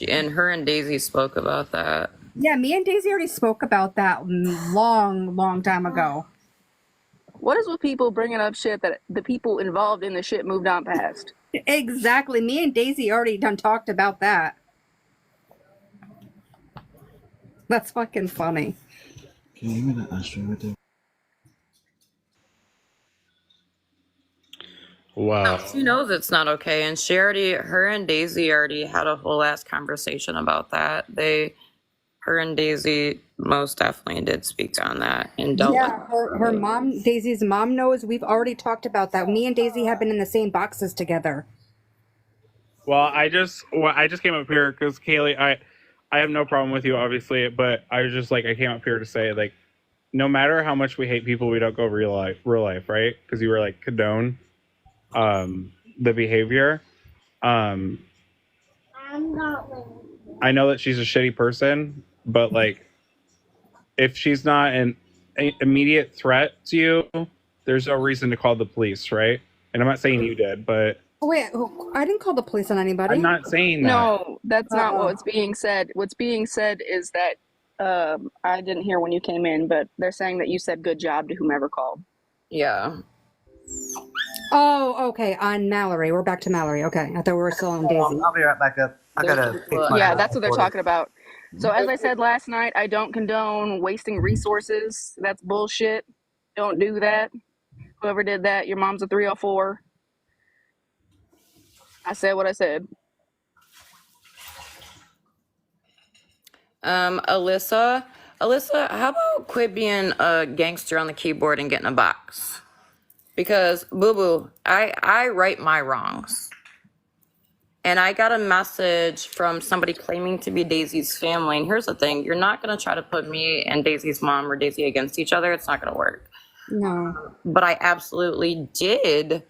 And her and Daisy spoke about that. Yeah, me and Daisy already spoke about that long time ago. What is with people bringing up shit that the people involved in the shit moved on past? Exactly. Me and Daisy already done talked about that. That's fucking funny. Can you give me that ice cream right there? Wow. She knows it's not okay, and her and Daisy already had a whole ass conversation about that. Her and Daisy most definitely did speak on that and dealt with Yeah, her mom, Daisy's mom knows. We've already talked about that. Me and Daisy have been in the same boxes together. Well, I just came up here because Kaylee, I have no problem with you, obviously, but I was just like, I came up here to say, like, no matter how much we hate people, we don't go real life, right? Because you were like condone the behavior. I'm not winning. I know that she's a shitty person, but like, if she's not an immediate threat to you, there's no reason to call the police, right? And I'm not saying you did, but Oh, wait, I didn't call the police on anybody. I'm not saying that. No, that's not what's being said. What's being said is that I didn't hear when you came in, but they're saying that you said good job to whomever called. Yeah. Oh, okay. On Mallory. We're back to Mallory. Okay. I thought we were still on Daisy. I'll be right back up. I gotta fix my Yeah, that's what they're talking about. So as I said last night, I don't condone wasting resources. That's bullshit. Don't do that. Whoever did that, your mom's a 304. I said what I said. Alyssa, how about quit being a gangster on the keyboard and get in a box? Because boo boo, I right my wrongs. And I got a message from somebody claiming to be Daisy's family. And here's the thing, you're not gonna try to put me and Daisy's mom or Daisy against each other. It's not gonna work. No. But I absolutely did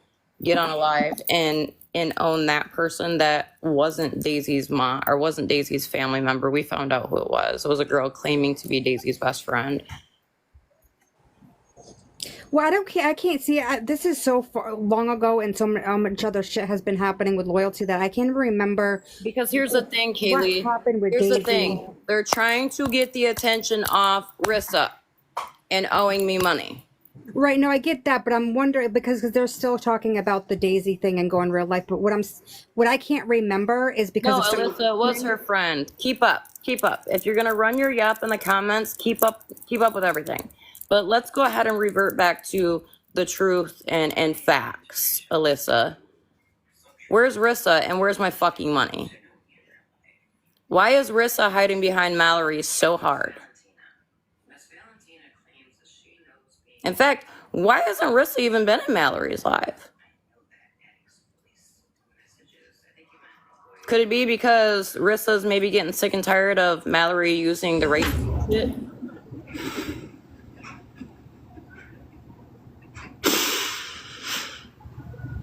get on a live and own that person that wasn't Daisy's mom or wasn't Daisy's family member. We found out who it was. It was a girl claiming to be Daisy's best friend. Well, I can't see it. This is so far, long ago, and so much other shit has been happening with loyalty that I can't remember. Because here's the thing, Kaylee. What happened with here's Daisy? the thing. They're trying to get the attention off Rissa and owing me money. Right, no, I get that, but I'm wondering because they're still talking about the Daisy thing and going real life. But what I can't remember is because No, Alyssa was her friend. Keep up. If you're gonna run your yap in the comments, keep up with everything. But let's go ahead and revert back to the truth and facts, Alyssa. Where's Rissa and where's my fucking money? Why is Rissa hiding behind Mallory so hard? In fact, why hasn't Rissa even been in Mallory's live? Could it be because Rissa's maybe getting sick and tired of Mallory using the race shit?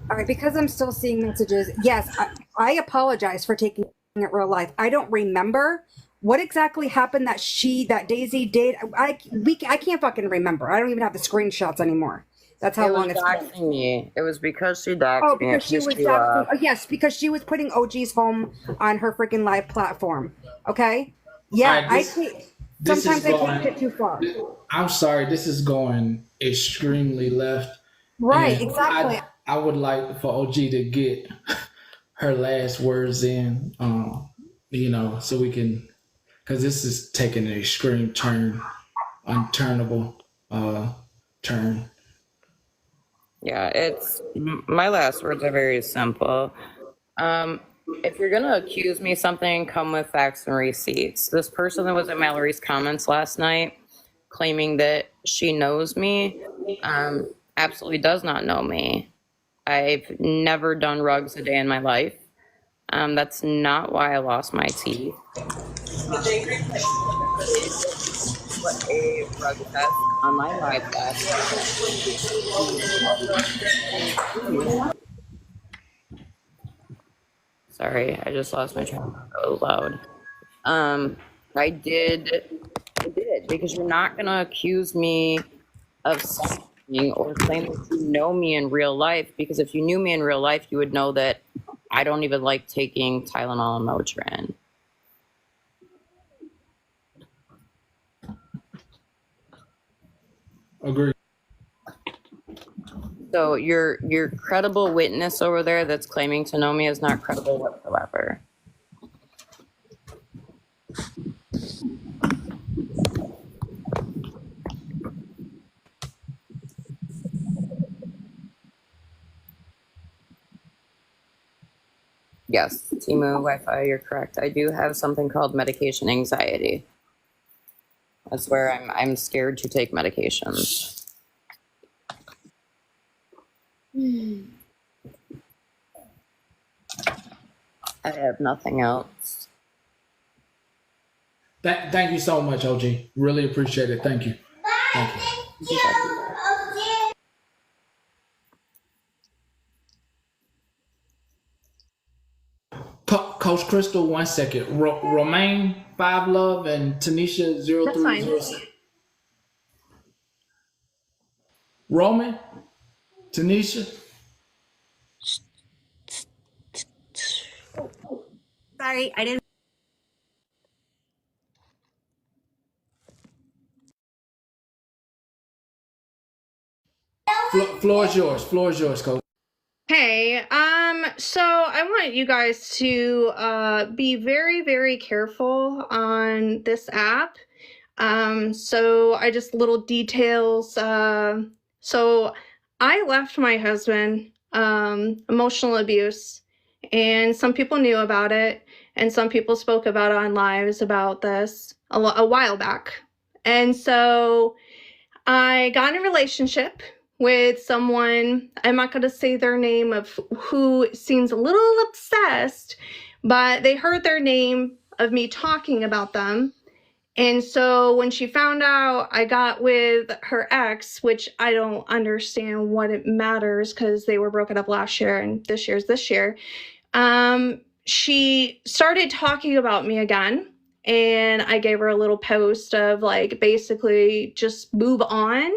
All right, because I'm still seeing messages. Yes, I apologize for taking it real life. I don't remember what exactly happened that Daisy did. I can't fucking remember. I don't even have the screenshots anymore. That's how long it's been. Me. It was because she doxed me. Oh, because she was doxing. Yes, because she was putting OG's home on her freaking live platform. Okay. Yeah, Right, sometimes I take it too far. I'm sorry, this is going extremely left. Right, And exactly. I would like for OG to get her last words in, so we can, because this is taking an extreme turn, unturnable turn. Yeah, my last words are very simple. If you're gonna accuse me of something, come with facts and receipts. This person that was in Mallory's comments last night, claiming that she knows me, absolutely does not know me. I've never done rugs a day in my life. That's not why I lost my teeth. What a rug test on my live test. Sorry, I just lost my train of thought. That was loud. I did because you're not gonna accuse me of something or claim that you know me in real life, because if you knew me in real life, you would know that I don't even like taking Tylenol and Motrin. Agree. So your credible witness over there that's claiming to know me is not credible whatsoever. Yes, Timu, Wi-Fi, you're correct. I do have something called medication anxiety. That's where I'm scared to take medications. I have nothing else. Thank you so much, OG. Really appreciate it. Thank you. Thank you. Coach Crystal, 1 second. Romaine, 5 Love, and Tanisha, 0306. Roman, Tanisha. Sorry, I didn't. Floor is yours. Floor is yours, Coach. Hey, so I want you guys to be very, very careful on this app. So I just little details. So I left my husband, emotional abuse, and some people knew about it, and some people spoke about it on lives about this a while back. And so I got in a relationship with someone, I'm not going to say their name, of who seems a little obsessed, but they heard their name of me talking about them. And so when she found out I got with her ex, which I don't understand what it matters because they were broken up last year and this year's this year, she started talking about me again. And I gave her a little post of like, basically just move on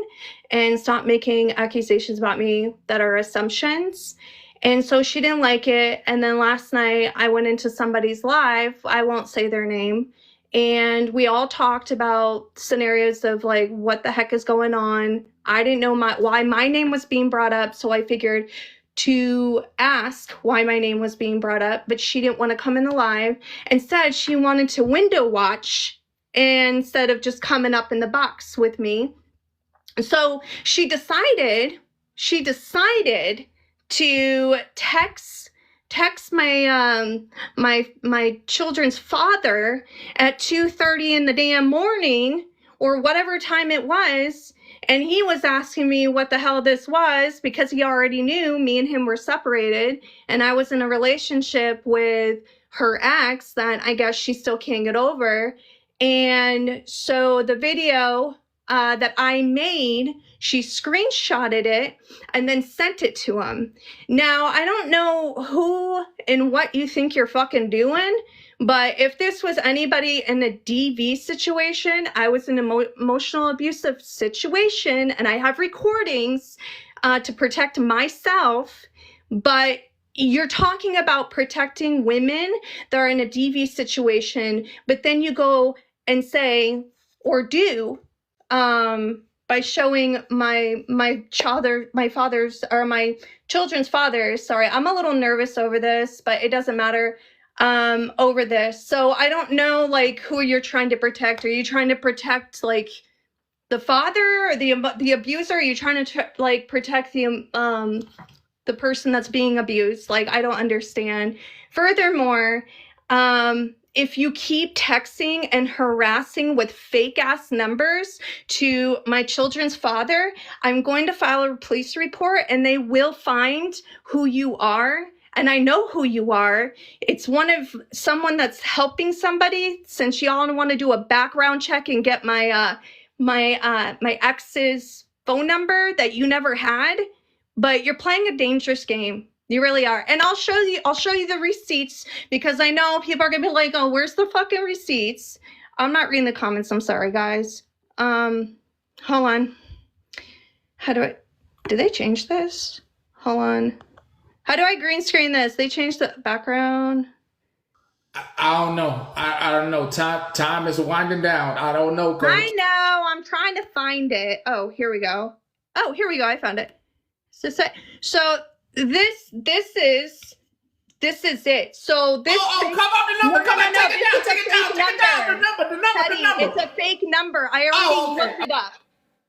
and stop making accusations about me that are assumptions. And so she didn't like it. And then last night I went into somebody's live, I won't say their name, and we all talked about scenarios of like, what the heck is going on? I didn't know why my name was being brought up, so I figured to ask why my name was being brought up, but she didn't want to come in the live. Instead, she wanted to window watch instead of just coming up in the box with me. So she decided to text my my children's father at 2:30 in the damn morning or whatever time it was, and he was asking me what the hell this was because he already knew me and him were separated and I was in a relationship with her ex that I guess she still can't get over. And so the video that I made, she screenshotted it and then sent it to him. Now, I don't know who and what you think you're fucking doing, but if this was anybody in a DV situation, I was in an emotional abusive situation and I have recordings to protect myself, but you're talking about protecting women that are in a DV situation, but then you go and say, or do, by showing my father's or my children's fathers. Sorry, I'm a little nervous over this, but it doesn't matter over this. So I don't know like who you're trying to protect. Are you trying to protect like the father or the abuser? Are you trying to like protect the person that's being abused? Like, I don't understand. Furthermore, if you keep texting and harassing with fake ass numbers to my children's father, I'm going to file a police report and they will find who you are. And I know who you are. It's someone that's helping somebody, since y'all want to do a background check and get my my ex's phone number that you never had. But you're playing a dangerous game. You really are. And I'll show you the receipts because I know people are gonna be like, oh, where's the fucking receipts? I'm not reading the comments. I'm sorry, guys. Hold on. Did they change this? Hold on. How do I green screen this? They changed the background. I don't know. I don't know. Time is winding down. I don't know, Coach. I know. I'm trying to find it. Oh, here we go. I found it. So this is it. So this. Come up the number. Come on, take it down. The number. It's a fake number. I already looked it up.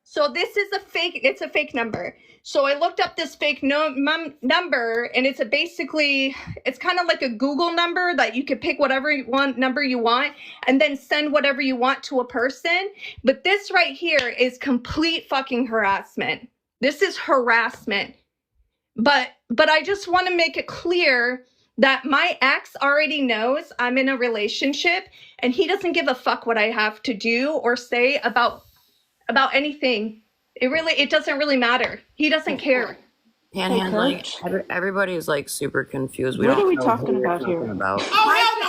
So this is it's a fake number. So I looked up this fake number, and it's it's kind of like a Google number that you could pick whatever number you want, and then send whatever you want to a person. But this right here is complete fucking harassment. This is harassment. But I just want to make it clear that my ex already knows I'm in a relationship, and he doesn't give a fuck what I have to do or say about anything. It doesn't really matter. He doesn't care. Panhandling. Everybody's like super confused. What are we talking about here? About. Oh, hell no.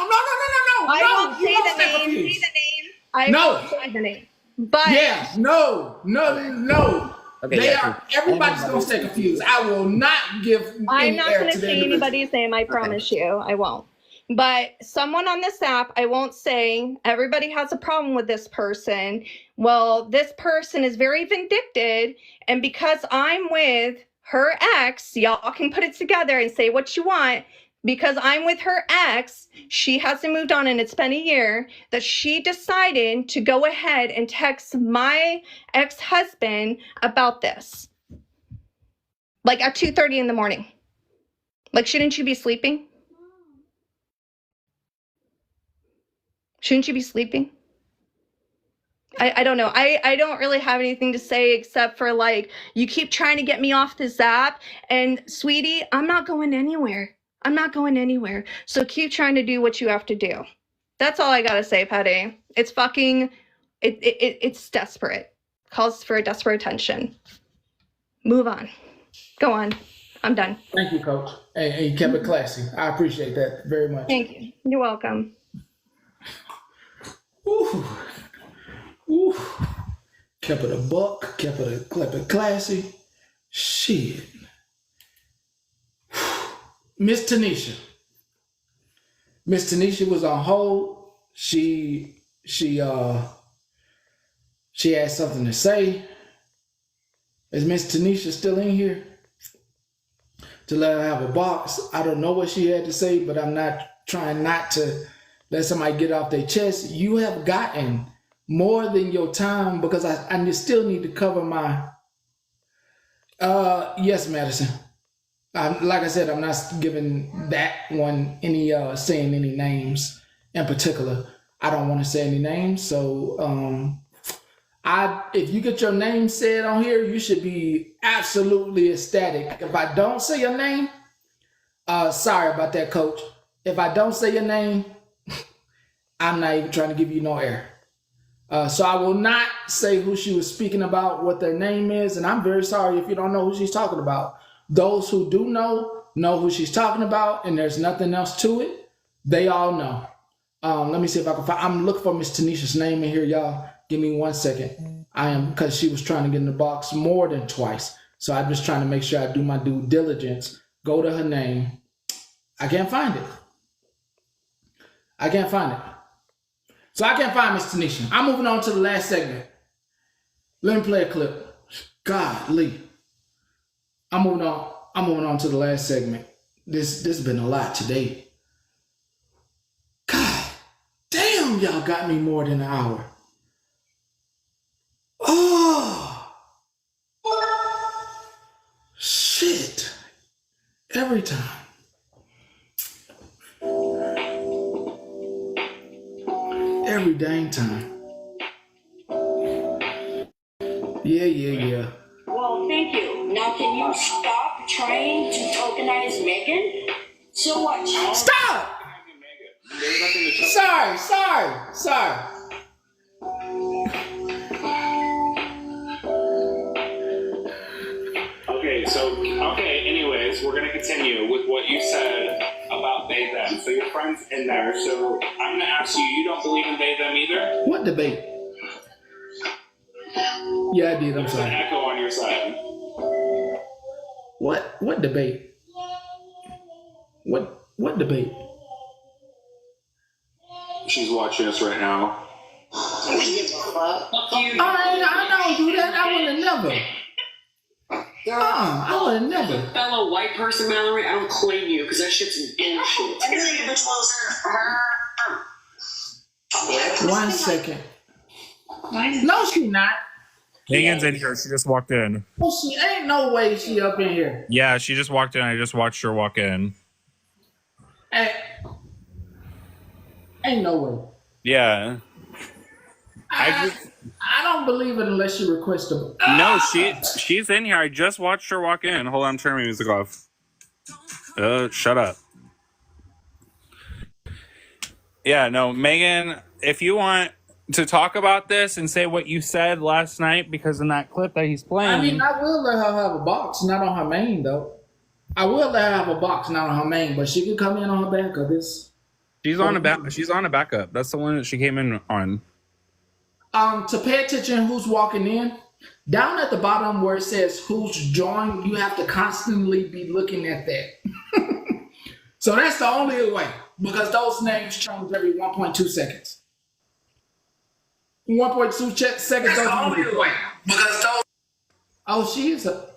I won't say the name. I won't say the name. But yeah, no. Okay, everybody's gonna stay confused. I will not give. I'm not gonna say anybody's name. I promise you, I won't. But someone on this app, I won't say, everybody has a problem with this person. Well, this person is very vindictive, and because I'm with her ex, y'all can put it together and say what you want. Because I'm with her ex, she hasn't moved on and it's been a year, that she decided to go ahead and text my ex-husband about this. Like at 2:30 in the morning. Like, shouldn't you be sleeping? Shouldn't you be sleeping? I don't know. I don't really have anything to say except for, like, you keep trying to get me off this app, and sweetie, I'm not going anywhere. I'm not going anywhere. So keep trying to do what you have to do. That's all I gotta say, Patty. It's fucking, it's desperate. Calls for desperate attention. Move on. Go on. I'm done. Thank you, Coach. And you kept it classy. I appreciate that very much. Thank you. You're welcome. Ooh. Kept it a buck. Kept it classy. Shit. Miss Tanisha. Miss Tanisha was on hold. She had something to say. Is Miss Tanisha still in here? To let her have a box. I don't know what she had to say, but I'm not trying not to let somebody get off their chest. You have gotten more than your time, because I still need to cover my yes, Madison. Like I said, I'm not giving that one any saying any names in particular. I don't want to say any names. So if you get your name said on here, you should be absolutely ecstatic. If I don't say your name, sorry about that, Coach. If I don't say your name, I'm not even trying to give you no air. So I will not say who she was speaking about, what their name is, and I'm very sorry if you don't know who she's talking about. Those who do know who she's talking about, and there's nothing else to it. They all know. Let me see if I can find. I'm looking for Miss Tanisha's name in here, y'all. Give me 1 second. Because she was trying to get in the box more than twice. So I'm just trying to make sure I do my due diligence. Go to her name. I can't find it. So I can't find Miss Tanisha. I'm moving on to the last segment. Let me play a clip. Godly. I'm moving on to the last segment. This has been a lot today. God damn, y'all got me more than an hour. Oh, shit. Every time. Every dang time. Yeah. Well, thank you. Now can you stop trying to tokenize Megan? So what? Stop! Sorry. Okay, anyways, we're gonna continue with what you said about they, them. So your friend's in there, so I'm gonna ask you, you don't believe in they, them either? What debate? Yeah, I did, I'm sorry. There's an echo on your side. What debate? What debate? She's watching us right now. Fuck you. I don't do that. I would have never. I would never. Fellow white person, Mallory, I don't claim you because that shit's bullshit. 1 second. No, she not. Megan's in here. She just walked in. Well, she ain't no way she up in here. Yeah, she just walked in. I just watched her walk in. Ain't no way. Yeah. I don't believe it unless she requests them. No, she's in here. I just watched her walk in. Hold on, turn my music off. Shut up. Yeah, no, Megan, if you want to talk about this and say what you said last night, because in that clip that he's playing. I mean, I will let her have a box, not on her main though. I will let her have a box, not on her main, but she can come in on her backup. She's on a backup. That's the one that she came in on. To pay attention who's walking in, down at the bottom where it says who's joined, you have to constantly be looking at that. So that's the only way, because those names change every 1.2 seconds. 1.2 seconds. That's the only way, because those. Oh,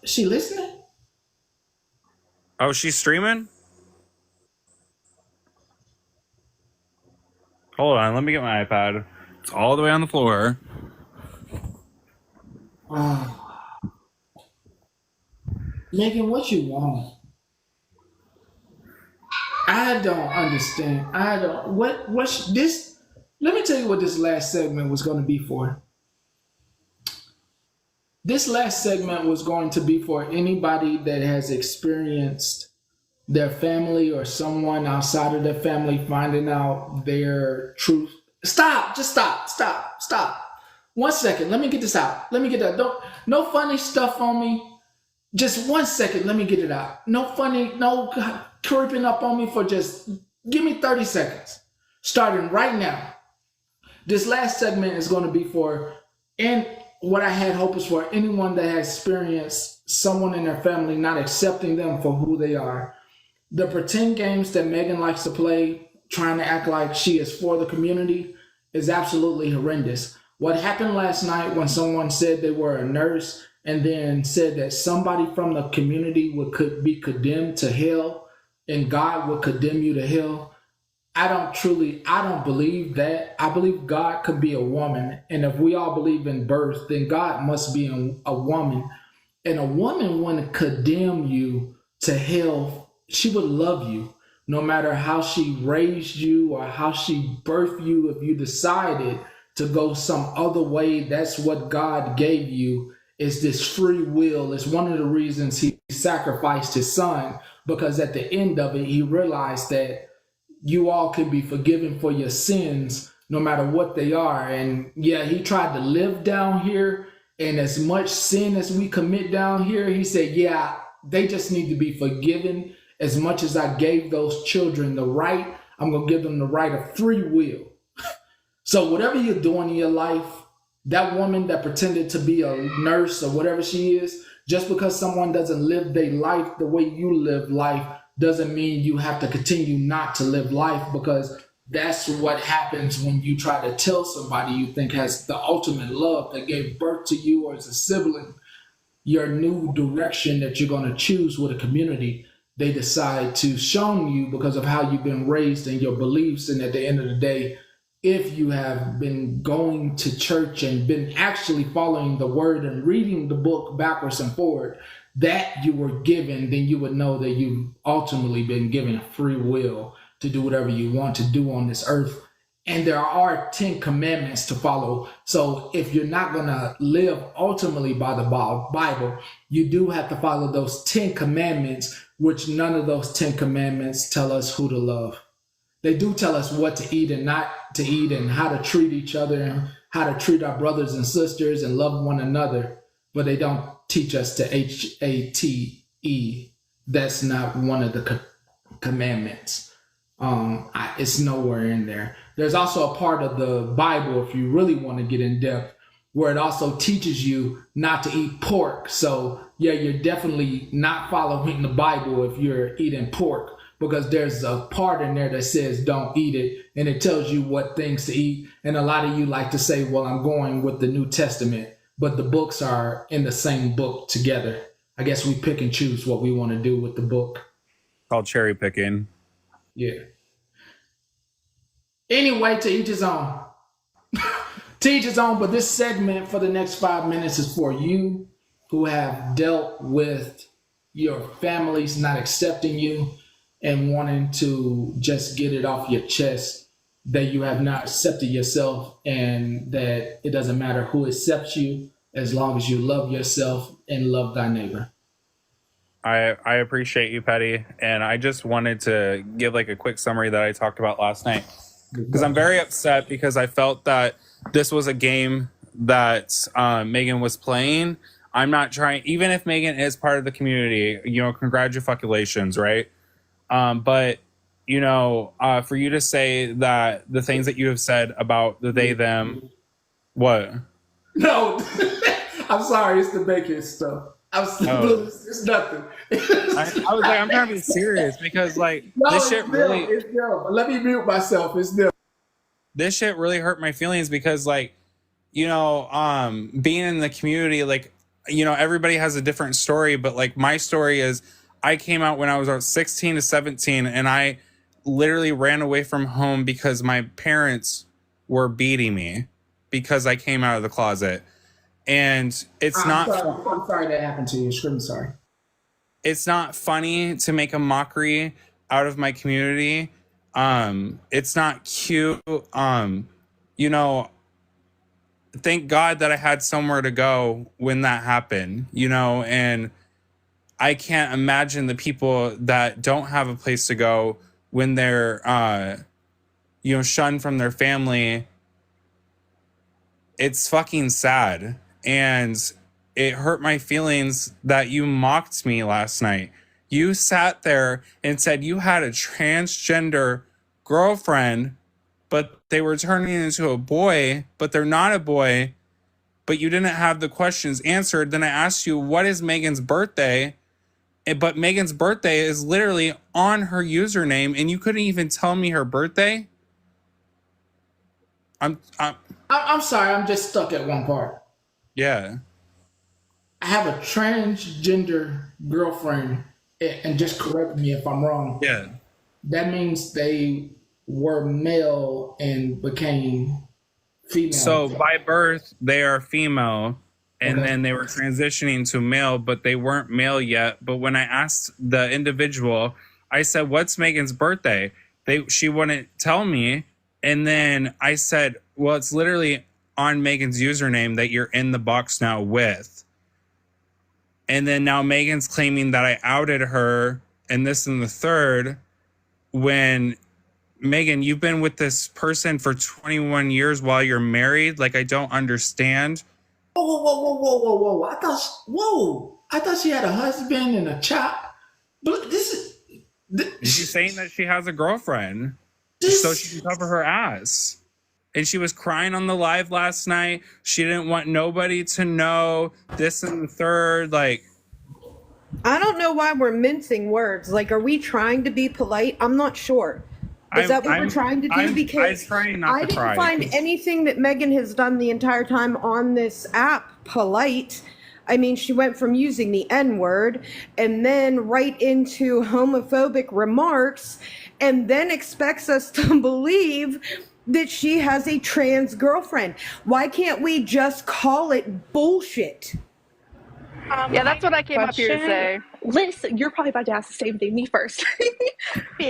she listening? Oh, she's streaming? Hold on, let me get my iPad. It's all the way on the floor. Megan, what you want? I don't understand. What's this? Let me tell you what this last segment was going to be for. This last segment was going to be for anybody that has experienced their family or someone outside of their family finding out their truth. Stop! Just stop! 1 second. Let me get this out. Let me get that. No funny stuff on me. Just 1 second. Let me get it out. No funny. No creeping up on me for just. Give me 30 seconds. Starting right now. This last segment is going to be for, and what I had hope is for anyone that has experienced someone in their family not accepting them for who they are. The pretend games that Megan likes to play, trying to act like she is for the community, is absolutely horrendous. What happened last night when someone said they were a nurse and then said that somebody from the community could be condemned to hell and God would condemn you to hell, I don't believe that. I believe God could be a woman. And if we all believe in birth, then God must be a woman. And a woman wouldn't condemn you to hell. She would love you no matter how she raised you or how she birthed you. If you decided to go some other way, that's what God gave you, is this free will. It's one of the reasons he sacrificed his son, because at the end of it, he realized that you all can be forgiven for your sins no matter what they are. And yeah, he tried to live down here, and as much sin as we commit down here, he said, yeah, they just need to be forgiven. As much as I gave those children the right, I'm going to give them the right of free will. So whatever you're doing in your life, that woman that pretended to be a nurse or whatever she is, just because someone doesn't live their life the way you live life doesn't mean you have to continue not to live life, because that's what happens when you try to tell somebody you think has the ultimate love that gave birth to you or is a sibling your new direction that you're going to choose with a community. They decide to shun you because of how you've been raised and your beliefs. And at the end of the day, if you have been going to church and been actually following the word and reading the book backwards and forward that you were given, then you would know that you've ultimately been given free will to do whatever you want to do on this earth. And there are 10 commandments to follow. So if you're not going to live ultimately by the Bible, you do have to follow those 10 commandments, which none of those 10 commandments tell us who to love. They do tell us what to eat and not to eat, and how to treat each other and how to treat our brothers and sisters and love one another. But they don't teach us to HATE. That's not one of the commandments. It's nowhere in there. There's also a part of the Bible, if you really want to get in depth, where it also teaches you not to eat pork. So yeah, you're definitely not following the Bible if you're eating pork, because there's a part in there that says don't eat it, and it tells you what things to eat. And a lot of you like to say, well, I'm going with the New Testament, but the books are in the same book together. I guess we pick and choose what we want to do with the book. Called cherry picking. Yeah. Anyway, to each his own. To each his own, but this segment for the next 5 minutes is for you who have dealt with your families not accepting you and wanting to just get it off your chest that you have not accepted yourself and that it doesn't matter who accepts you as long as you love yourself and love thy neighbor. I appreciate you, Petty, and I just wanted to give like a quick summary that I talked about last night because I'm very upset because I felt that this was a game that Megan was playing. I'm not trying, even if Megan is part of the community, congratulations, right? But for you to say that the things that you have said about the they them, what? No, I'm sorry, it's the bacon stuff. It's nothing. I was like, I'm trying to be serious because this shit really. It's them. Let me mute myself. It's them. This shit really hurt my feelings because being in the community, everybody has a different story, but my story is I came out when I was about 16 to 17 and I literally ran away from home because my parents were beating me because I came out of the closet. And I'm sorry that happened to you. Extremely sorry. It's not funny to make a mockery out of my community. It's not cute. Thank God that I had somewhere to go when that happened, and I can't imagine the people that don't have a place to go when they're, shunned from their family. It's fucking sad. And it hurt my feelings that you mocked me last night. You sat there and said you had a transgender girlfriend, but they were turning into a boy, but they're not a boy, but you didn't have the questions answered. Then I asked you, what is Megan's birthday? But Megan's birthday is literally on her username, and you couldn't even tell me her birthday? I'm sorry, I'm just stuck at one part. Yeah. I have a transgender girlfriend, and just correct me if I'm wrong. Yeah. That means they were male and became female. So by birth, they are female, and then they were transitioning to male, but they weren't male yet. But when I asked the individual, I said, what's Megan's birthday? She wouldn't tell me. And then I said, well, it's literally on Megan's username that you're in the box now with. And then now Megan's claiming that I outed her and this and the third, when Megan, you've been with this person for 21 years while you're married. I don't understand. Whoa. I thought she had a husband and a child. But She's saying that she has a girlfriend so she can cover her ass. And she was crying on the live last night. She didn't want nobody to know this and the third. I don't know why we're mincing words. Are we trying to be polite? I'm not sure. Is that what we're trying to do? Because I didn't find anything that Megan has done the entire time on this app polite. I mean, she went from using the N-word and then right into homophobic remarks and then expects us to believe that she has a trans girlfriend. Why can't we just call it bullshit? Yeah, that's what I came up here to say. Listen, you're probably about to ask the same thing. Me first.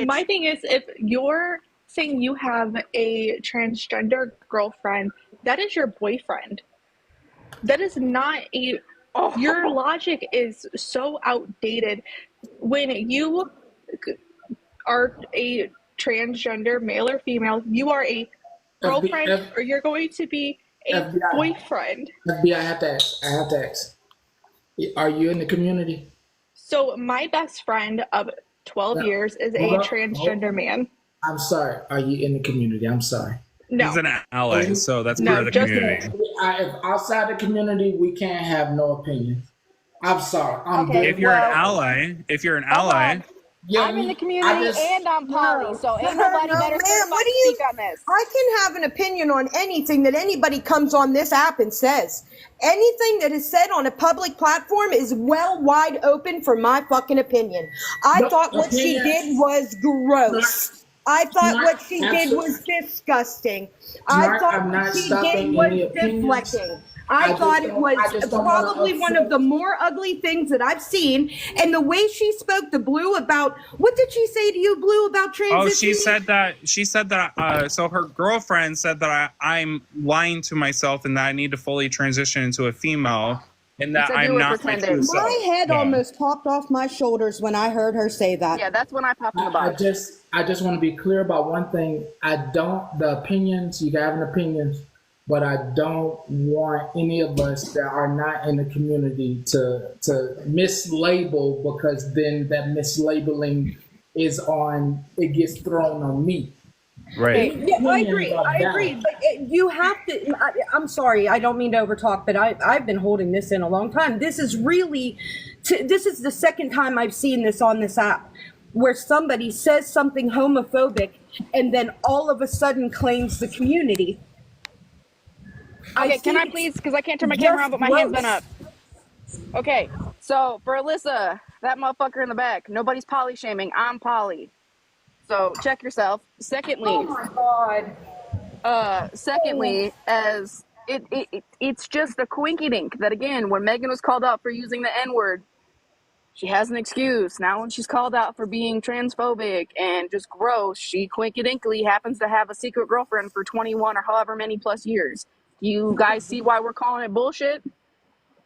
My thing is, if you're saying you have a transgender girlfriend, that is your boyfriend. That is not a... Your logic is so outdated. When you are a transgender, male or female, you are a girlfriend or you're going to be a boyfriend. FBI, I have to ask. Are you in the community? So my best friend of 12 years is a transgender man. I'm sorry. Are you in the community? I'm sorry. No. He's an ally, so that's part of the community. If outside the community, we can't have no opinion. I'm sorry. If you're an ally, I'm in the community and I'm poly, so ain't nobody No, better ma'am, what certified do to you? speak on this. I can have an opinion on anything that anybody comes on this app and says. Anything that is said on a public platform is well wide open for my fucking opinion. I thought what she did was gross. I thought what she did was disgusting. I thought I'm what not she did stopping was any opinions. deflecting. I thought it was I just don't want probably to one of the upset. more ugly things that I've seen. And the way she spoke to Blue about, what did she say to you, Blue, about Oh, transitioning? she said that so her girlfriend said that I'm lying to myself and that I need to fully transition into a female and that Said you I'm were not my true pretending. self. My head Yeah. almost popped off my shoulders when I heard her say that. Yeah, that's when I popped in the box. I just want to be clear about one thing. The opinions, you can have an opinions, but I don't want any of us that are not in the community to mislabel, because then that mislabeling it gets thrown on me. Right. Yeah, I agree. But you have to. I'm sorry. I don't mean to overtalk, but I've been holding this in a long time. This is really, this is the second time I've seen this on this app, where somebody says something homophobic and then all of a sudden claims the community. Okay, can I please? Because I can't turn my camera on, but my hand's been up. Okay, so for Alyssa, that motherfucker in the back, nobody's poly shaming. I'm poly. So check yourself. Secondly, oh my god. Secondly, as it's just a quinky dink that again, when Megan was called out for using the N-word, she has an excuse. Now when she's called out for being transphobic and just gross, she quinky dinkly happens to have a secret girlfriend for 21 or however many plus years. You guys see why we're calling it bullshit?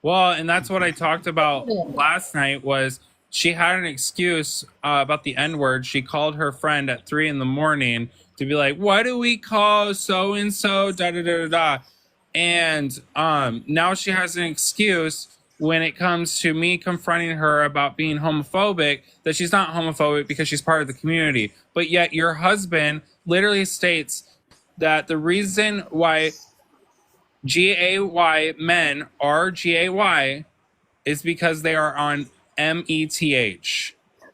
Well, and that's what I talked about last night was she had an excuse about the N-word. She called her friend at 3 a.m. to be like, what do we call so-and-so, da-da-da-da-da. And now she has an excuse when it comes to me confronting her about being homophobic, that she's not homophobic because she's part of the community. But yet your husband literally states that the reason why GAY men are GAY is because they are on METH.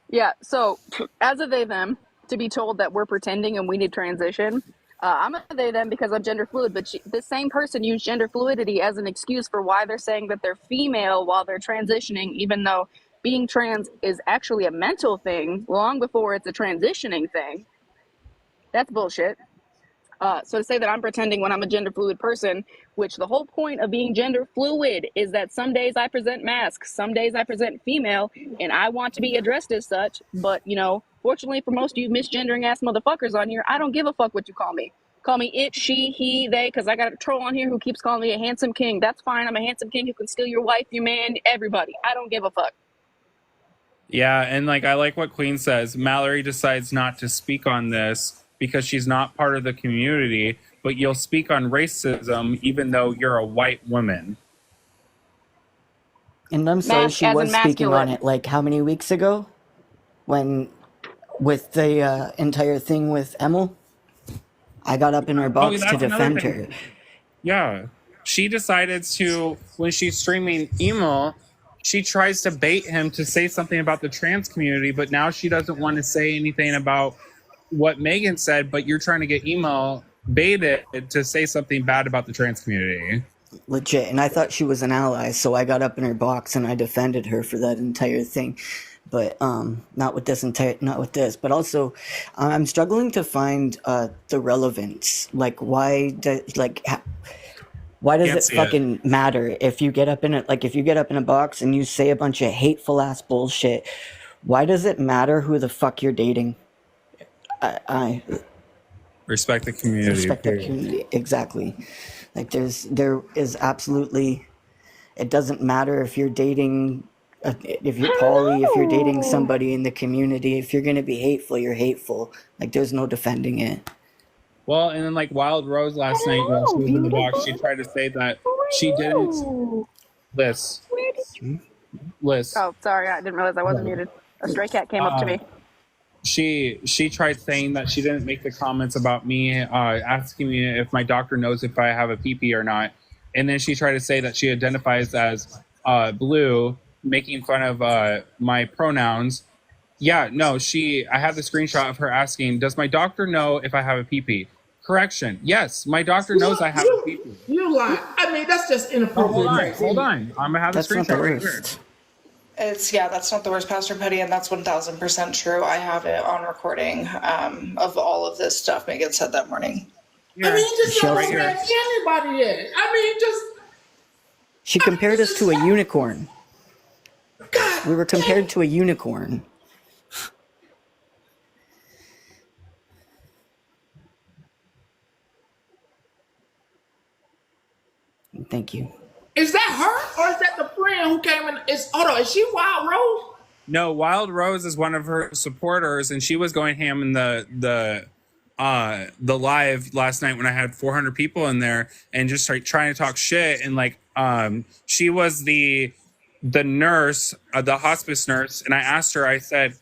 Yeah, so as a they them, to be told that we're pretending and we need transition, I'm a they them because I'm gender fluid, but the same person used gender fluidity as an excuse for why they're saying that they're female while they're transitioning, even though being trans is actually a mental thing long before it's a transitioning thing. That's bullshit. So to say that I'm pretending when I'm a gender fluid person, which the whole point of being gender fluid is that some days I present masc, some days I present female, and I want to be addressed as such. But, you know, fortunately for most of you misgendering ass motherfuckers on here, I don't give a fuck what you call me. Call me it, she, he, they, because I got a troll on here who keeps calling me a handsome king. That's fine. I'm a handsome king who can steal your wife, your man, everybody. I don't give a fuck. Yeah, and like I like what Queen says. Mallory decides not to speak on this because she's not part of the community, but you'll speak on racism even though you're a white woman. And I'm sorry, Mask she as was in speaking on masculine. it like how many weeks ago? When, with the entire thing with Emil, I got up in her box to defend her. Yeah. She decided to, when she's streaming Emil, she tries to bait him to say something about the trans community, but now she doesn't want to say anything about what Megan said, but you're trying to get Emil baited to say something bad about the trans community. Legit, and I thought she was an ally, so I got up in her box and I defended her for that entire thing. But not with this. But also, I'm struggling to find the relevance. Like, why does it fucking matter if you get up in it? Like, if you get up in a box and you say a bunch of hateful ass bullshit, why does it matter who the fuck you're dating? I respect the community. Respect the community, exactly. Like, there is absolutely. It doesn't matter if you're dating, if you're poly, if you're dating somebody in the community. If you're gonna be hateful, you're hateful. Like, there's no defending it. Well, and then like Wild Rose last night when she was in the box, she tried to say that she didn't. Liz. Oh, sorry, I didn't realize I wasn't muted. A stray cat came up to me. She tried saying that she didn't make the comments about me asking me if my doctor knows if I have a PP or not, and then she tried to say that she identifies as blue, making fun of my pronouns, Yeah, no, I have the screenshot of her asking, does my doctor know if I have a PP? Correction. Yes, my doctor knows I have a PP. You lie. I mean, that's just inappropriate. Hold on. I'm gonna have the That's not the screenshot right here. worst. That's not the worst, Pastor Petty, and that's 1000% true. I have it on recording of all of this stuff Megan said that morning. I mean, just She don't also- ask anybody yet. I mean, just. She compared us to a unicorn. We were compared to a unicorn. Thank you. Is that her or is that the friend who came in? Hold on, is she Wild Rose? No, Wild Rose is one of her supporters, and she was going ham in the live last night when I had 400 people in there and just like trying to talk shit. And like she was the nurse, the hospice nurse, and I asked her, I said,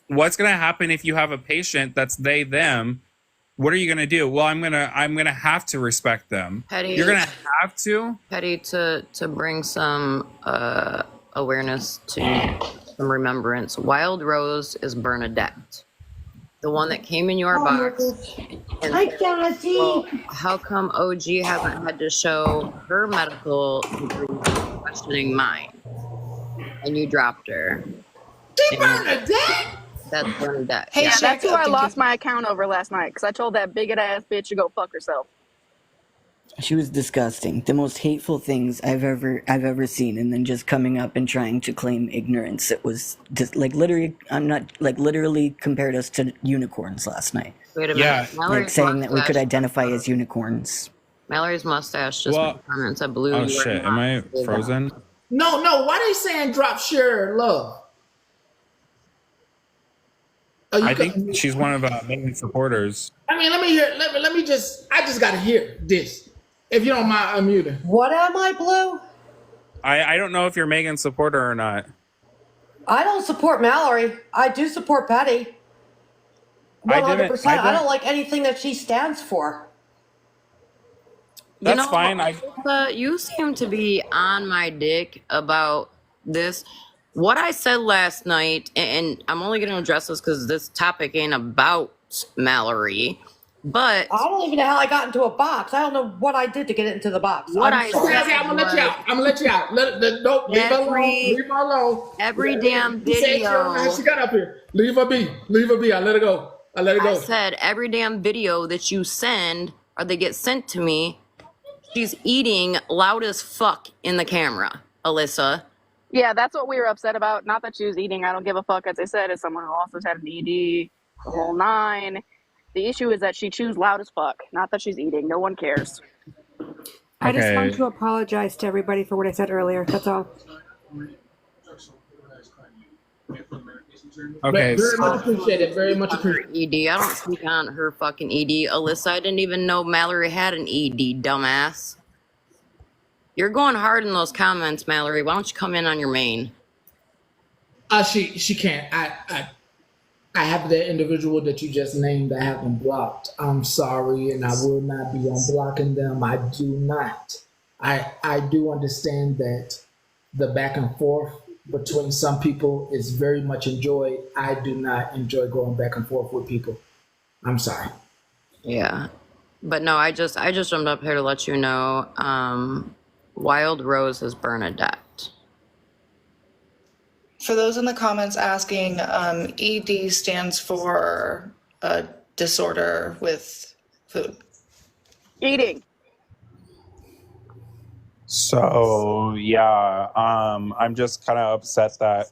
what's gonna happen if you have a patient that's they them? What are you gonna do? Well, I'm gonna have to respect them. Petty, You're gonna have to. Petty, to bring some awareness to some remembrance. Wild Rose is Bernadette, the one that came in your box. Hi, Jazzy. Well, how come OG hasn't had to show her medical degree questioning mine? And you dropped her. She Bernadette? That's Bernadette. Hey, yeah. that's who I lost my account over last night because I told that bigot ass bitch to go fuck herself. She was disgusting. The most hateful things I've ever seen, and then just coming up and trying to claim ignorance. It was just like literally compared us to unicorns last night. Wait a minute. Yeah. Like saying that we could identify as unicorns. Mallory's mustache just made comments. I blew. Oh shit! Am I frozen? No. Why they saying drop share love? I think she's one of Megan's supporters. I mean, let me hear. Let me just. I just gotta hear this. If you don't mind unmuting. What am I, Blue? I don't know if you're Megan's supporter or not. I don't support Mallory. I do support Patty. 100%. I don't like anything that she stands for. That's fine. You seem to be on my dick about this. What I said last night, and I'm only going to address this because this topic ain't about Mallory, but I don't even know how I got into a box. I don't know what I did to get into the box. I'm gonna let you out. I'm gonna let you out. Don't leave her alone. Leave her alone. Every damn video. She don't know how she got up here. Leave her be. Leave her be. I let her go. I said every damn video that you send or they get sent to me, she's eating loud as fuck in the camera, Alyssa. Yeah, that's what we were upset about. Not that she was eating. I don't give a fuck. As I said, as someone who also had an ED, the whole nine. The issue is that she chews loud as fuck. Not that she's eating. No one cares. I just want to apologize to everybody for what I said earlier. That's all. Okay. Very much appreciated. Very much appreciated. ED. I don't speak on her fucking ED. Alyssa, I didn't even know Mallory had an ED, dumbass. You're going hard in those comments, Mallory. Why don't you come in on your main? She can't. I have the individual that you just named. I have them blocked. I'm sorry, and I will not be unblocking them. I do not. I do understand that the back and forth between some people is very much enjoyed. I do not enjoy going back and forth with people. I'm sorry. Yeah, but no, I just jumped up here to let you know. Wild Rose is Bernadette. For those in the comments asking, ED stands for a disorder with food. Eating. So yeah, I'm just kind of upset that,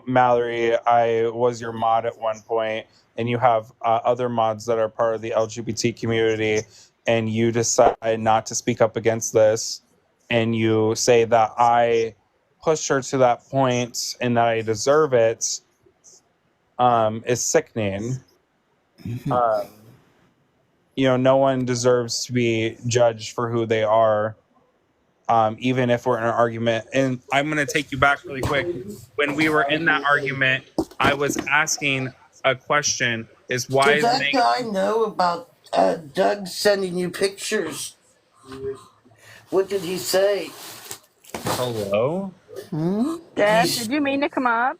Mallory, I was your mod at one point, and you have other mods that are part of the LGBT community, and you decide not to speak up against this, and you say that I pushed her to that point and that I deserve it, is sickening. No one deserves to be judged for who they are. Even if we're in an argument. And I'm going to take you back really quick. When we were in that argument, I was asking a question, is why Does that guy know about Doug sending you pictures? What did he say? Hello? Dad, did you mean to come up?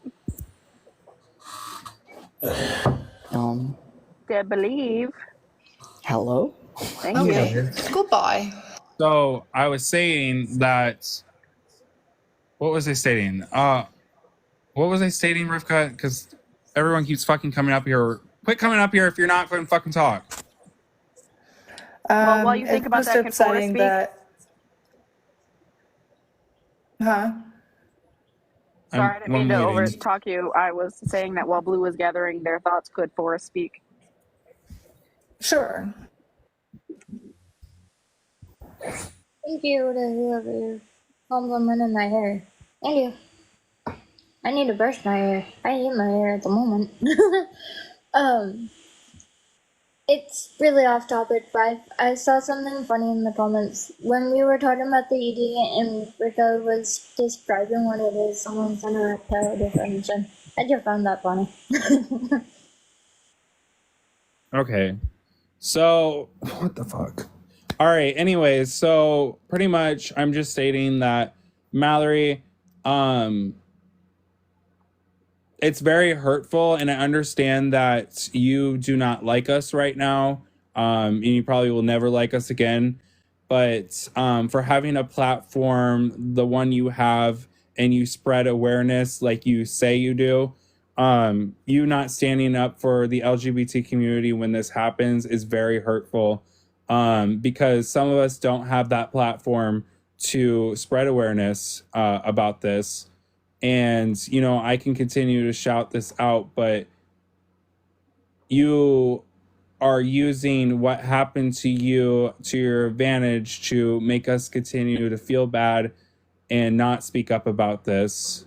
To believe. Hello? Thank Okay. you. Goodbye. So I was saying that. What was I stating? What was I stating, Rivka? Because everyone keeps fucking coming up here. Quit coming up here if you're not going to fucking talk. Well, while you think It's about just that, can Forrest upsetting speak? that. Huh? Sorry, I didn't mean I'm to waiting. over talk you. I was saying that while Blue was gathering their thoughts, could Forrest speak? Sure. Thank you to whoever complimented my hair. Thank you. I need to brush my hair. I hate my hair at the moment. It's really off topic, but I saw something funny in the comments. When we were talking about the ED and Rico was describing what it is, someone sent a tarot definition. I just found that funny. Okay. So, what the fuck? All right. Anyways, so pretty much I'm just stating that Mallory, it's very hurtful, and I understand that you do not like us right now, and you probably will never like us again. But for having a platform, the one you have, and you spread awareness like you say you do, you not standing up for the LGBT community when this happens is very hurtful, because some of us don't have that platform to spread awareness about this. And, you know, I can continue to shout this out, but you are using what happened to you to your advantage to make us continue to feel bad and not speak up about this.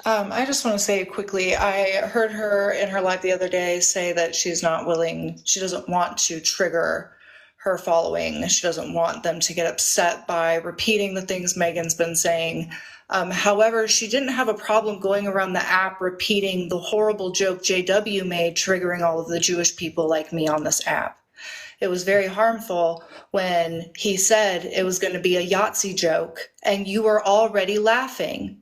I just want to say quickly, I heard her in her live the other day say that she's not willing, she doesn't want to trigger her following. She doesn't want them to get upset by repeating the things Megan's been saying. However, she didn't have a problem going around the app repeating the horrible joke JW made, triggering all of the Jewish people like me on this app. It was very harmful when he said it was going to be a Yahtzee joke, and you were already laughing.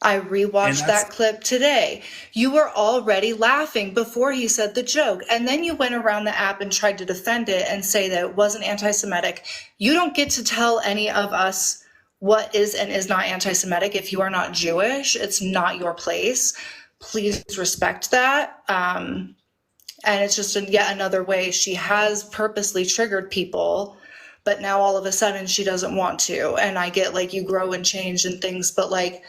I rewatched that clip today. You were already laughing before he said the joke. And then you went around the app and tried to defend it and say that it wasn't anti-Semitic. You don't get to tell any of us what is and is not anti-Semitic if you are not Jewish. It's not your place. Please respect that. And it's just yet another way she has purposely triggered people, but now all of a sudden she doesn't want to. And I get like you grow and change and things, but like,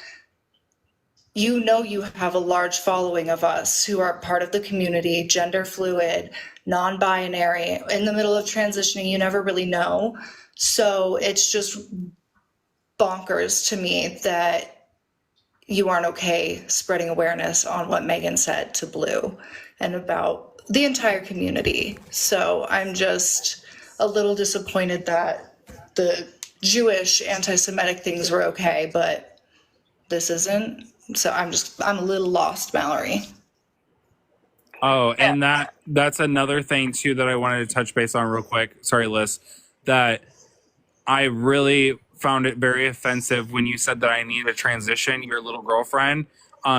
you know, you have a large following of us who are part of the community, gender fluid, non-binary, in the middle of transitioning. You never really know. So it's just bonkers to me that you aren't okay spreading awareness on what Megan said to Blue and about the entire community. So I'm just a little disappointed that the Jewish anti-Semitic things were okay, but this isn't. So I'm a little lost, Mallory. Oh, and that's another thing too that I wanted to touch base on real quick. Sorry, Liz, that I really found it very offensive when you said that I need to transition your little girlfriend,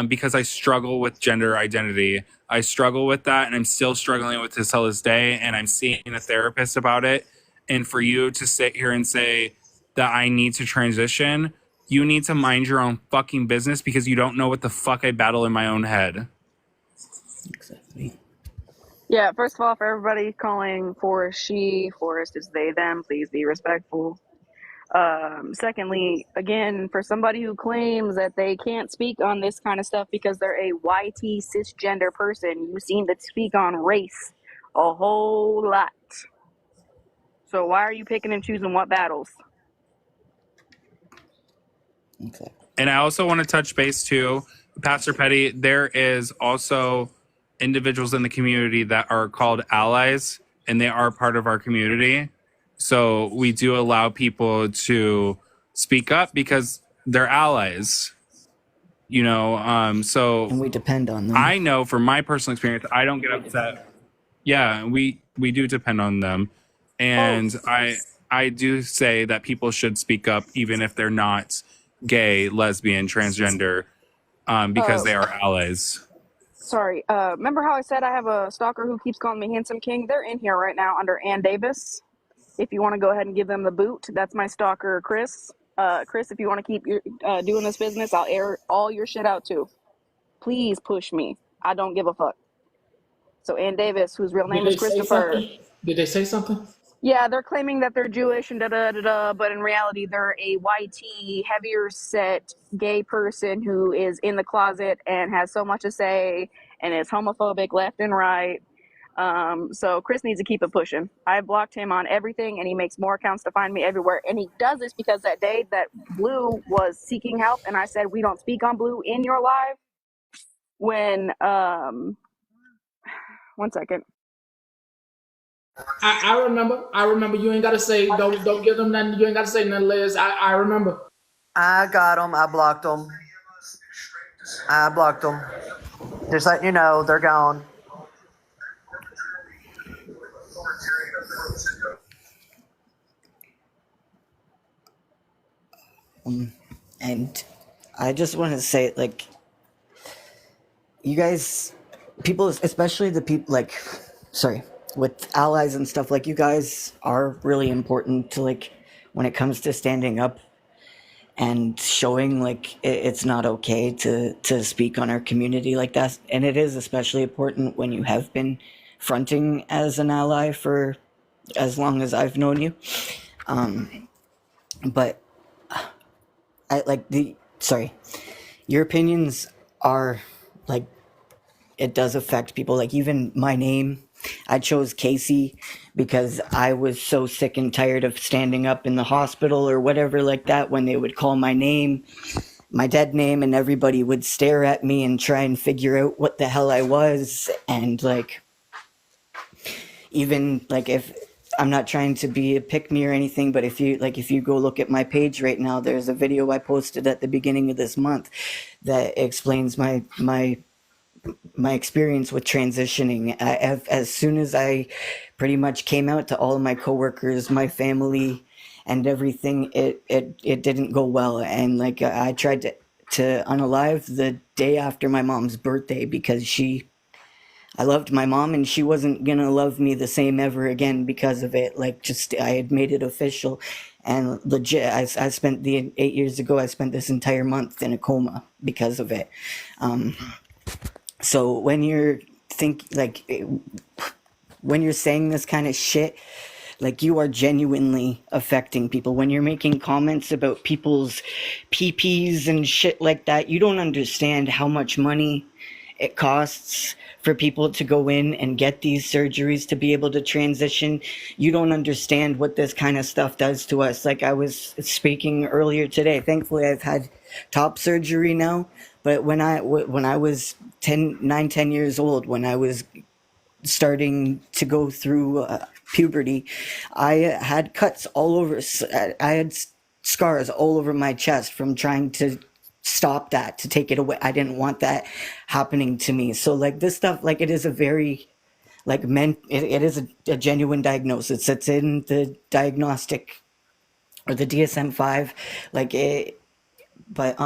because I struggle with gender identity. I struggle with that, and I'm still struggling with this till this day, and I'm seeing a therapist about it. And for you to sit here and say that I need to transition, you need to mind your own fucking business, because you don't know what the fuck I battle in my own head. Exactly. Yeah, first of all, for everybody calling Forrest she, Forrest is they, them, please be respectful. Secondly, again, for somebody who claims that they can't speak on this kind of stuff because they're a YT cisgender person, you seem to speak on race a whole lot. So why are you picking and choosing what battles? Okay. And I also want to touch base too, Pastor Petty, there is also individuals in the community that are called allies, and they are part of our community. So we do allow people to speak up because they're allies. You know, so And we depend on them. I know from my personal experience, I don't get upset. Yeah, we do depend on them. And I do say that people should speak up even if they're not gay, lesbian, transgender. because they are allies. Sorry. Remember how I said I have a stalker who keeps calling me Handsome King? They're in here right now under Ann Davis. If you want to go ahead and give them the boot, that's my stalker, Chris. Chris, if you want to keep doing this business, I'll air all your shit out too. Please push me. I don't give a fuck. So Ann Davis, whose real Did name is they say Christopher. something? Did they say something? Yeah, they're claiming that they're Jewish and da-da-da-da, but in reality, they're a YT, heavier set gay person who is in the closet and has so much to say and is homophobic left and right. So Chris needs to keep it pushing. I blocked him on everything, and he makes more accounts to find me everywhere. And he does this because that day that Blue was seeking help, and I said, we don't speak on Blue in your live. When, one second. I remember. I remember. You ain't gotta say don't give them nothing. You ain't gotta say nothing, Liz. I remember. I got them. I blocked them. Just letting you know, they're gone. And I just want to say, like, you guys, people, especially the people, like, sorry, with allies and stuff, like, you guys are really important to, like, when it comes to standing up and showing, like, it's not okay to speak on our community like that. And it is especially important when you have been fronting as an ally for as long as I've known you. But I like your opinions are like, it does affect people. Like, even my name, I chose Casey because I was so sick and tired of standing up in the hospital or whatever like that when they would call my name, my dead name, and everybody would stare at me and try and figure out what the hell I was. And like, even like, if I'm not trying to be a pick me or anything, but if you go look at my page right now, there's a video I posted at the beginning of this month that explains my experience with transitioning. As soon as I pretty much came out to all of my coworkers, my family, and everything, it didn't go well. And like, I tried to unalive the day after my mom's birthday because I loved my mom and she wasn't gonna love me the same ever again because of it. Like, just, I had made it official. And legit, I spent 8 years ago, I spent this entire month in a coma because of it. So when you're when you're saying this kind of shit, like, you are genuinely affecting people. When you're making comments about people's PPs and shit like that, you don't understand how much money it costs for people to go in and get these surgeries to be able to transition. You don't understand what this kind of stuff does to us. Like I was speaking earlier today, thankfully I've had top surgery now, but when I was 10 years old, when I was starting to go through puberty, I had cuts all over. I had scars all over my chest from trying to stop that, to take it away. I didn't want that happening to me. So like, this stuff, like, it is a very like it is a genuine diagnosis. It's in the diagnostic or the DSM-5, like it. But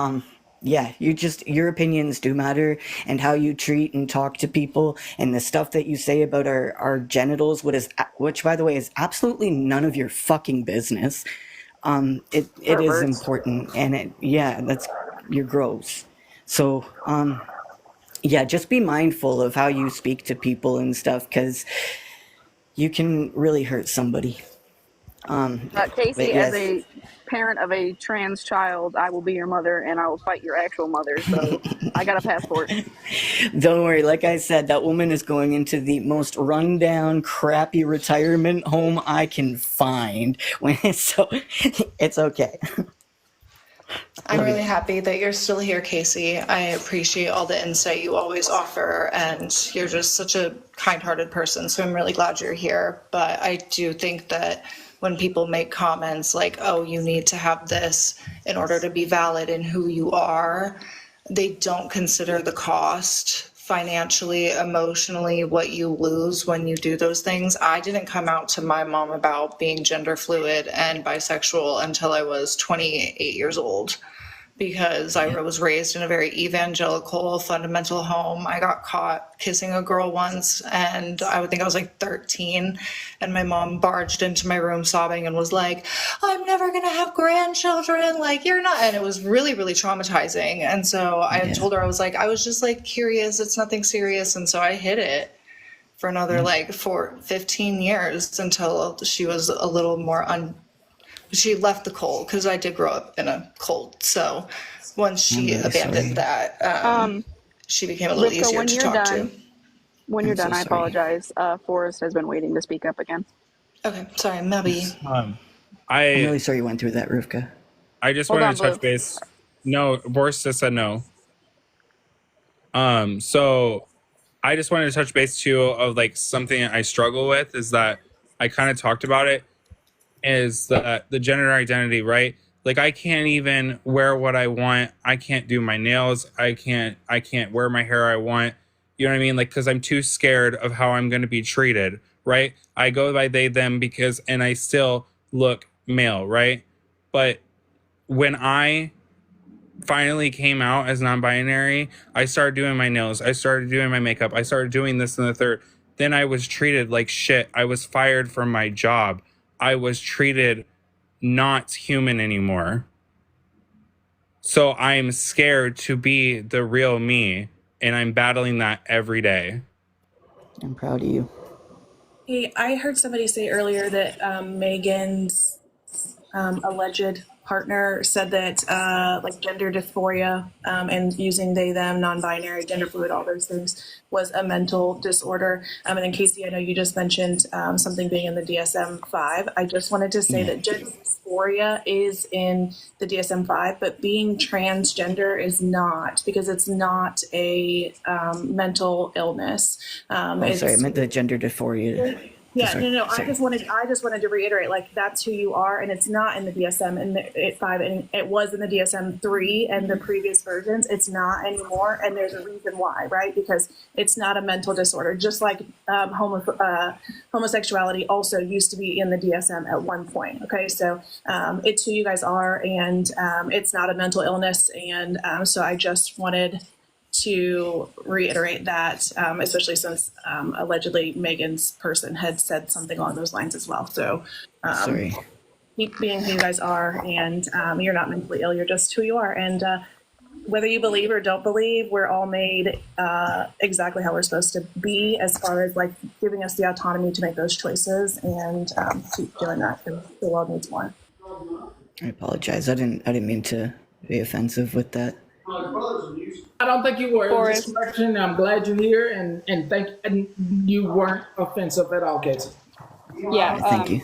yeah, your opinions do matter, and how you treat and talk to people, and the stuff that you say about our genitals, which by the way is absolutely none of your fucking business. It is important, and you're gross. So yeah, just be mindful of how you speak to people and stuff, because you can really hurt somebody. Casey, But as yes. a parent of a trans child, I will be your mother and I will fight your actual mother. So I got a passport. Don't worry, like I said, that woman is going into the most rundown, crappy retirement home I can find. So it's okay. I'm really happy that you're still here, Casey. I appreciate all the insight you always offer, and you're just such a kind-hearted person, so I'm really glad you're here. But I do think that when people make comments like, oh, you need to have this in order to be valid in who you are, they don't consider the cost financially, emotionally, what you lose when you do those things. I didn't come out to my mom about being gender fluid and bisexual until I was 28 years old. because I was raised in a very evangelical, fundamental home. I got caught kissing a girl once, and I would think I was like 13, and my mom barged into my room sobbing and was like, I'm never gonna have grandchildren, like, you're not. And it was really, really traumatizing. And so I told her, I was like, I was just like curious, it's nothing serious. And so I hid it for another like 15 years until she was a little more she left the cult, because I did grow up in a cult. So once she abandoned that, she became a little Rivka, easier when to you're talk done, to. when you're done, I apologize. Forrest has been waiting to speak up again. Okay, sorry, Melby. I'm really sorry you went through that, Rivka. I just Hold wanted on, to touch Blue. base. No, Boris just said no. So I just wanted to touch base too of like something I struggle with is that I kind of talked about it, is the gender identity, right? Like I can't even wear what I want. I can't do my nails. I can't wear my hair I want. You know what I mean? Like, cause I'm too scared of how I'm going to be treated, right? I go by they, them because, and I still look male, right? But when I finally came out as non-binary, I started doing my nails, I started doing my makeup, I started doing this and the third. Then I was treated like shit. I was fired from my job. I was treated not human anymore. So I'm scared to be the real me, and I'm battling that every day. I'm proud of you. Hey, I heard somebody say earlier that Megan's alleged partner said that like gender dysphoria and using they, them, non-binary, gender fluid, all those things was a mental disorder. And then Casey, I know you just mentioned something being in the DSM-5. I just wanted to say that gender dysphoria is in the DSM-5, but being transgender is not, because it's not a mental illness. Sorry, I meant the gender dysphoria. Yeah, Sorry, no. sorry. I just wanted to reiterate, like, that's who you are, and it's not in the DSM and five, and it was in the DSM 3 and the previous versions. It's not anymore, and there's a reason why, right? Because it's not a mental disorder. Just like homosexuality also used to be in the DSM at one point. Okay, so it's who you guys are, and it's not a mental illness, and so I just wanted to reiterate that, especially since allegedly Megan's person had said something along those lines as well. So Sorry. keep being who you guys are, and you're not mentally ill, you're just who you are. And whether you believe or don't believe, we're all made exactly how we're supposed to be, as far as like giving us the autonomy to make those choices, and keep doing that, because the world needs more. I apologize. I didn't mean to be offensive with that. I don't think you were. It was just a question. I'm glad you're here, and you weren't offensive at all, Casey. Yeah. Thank you.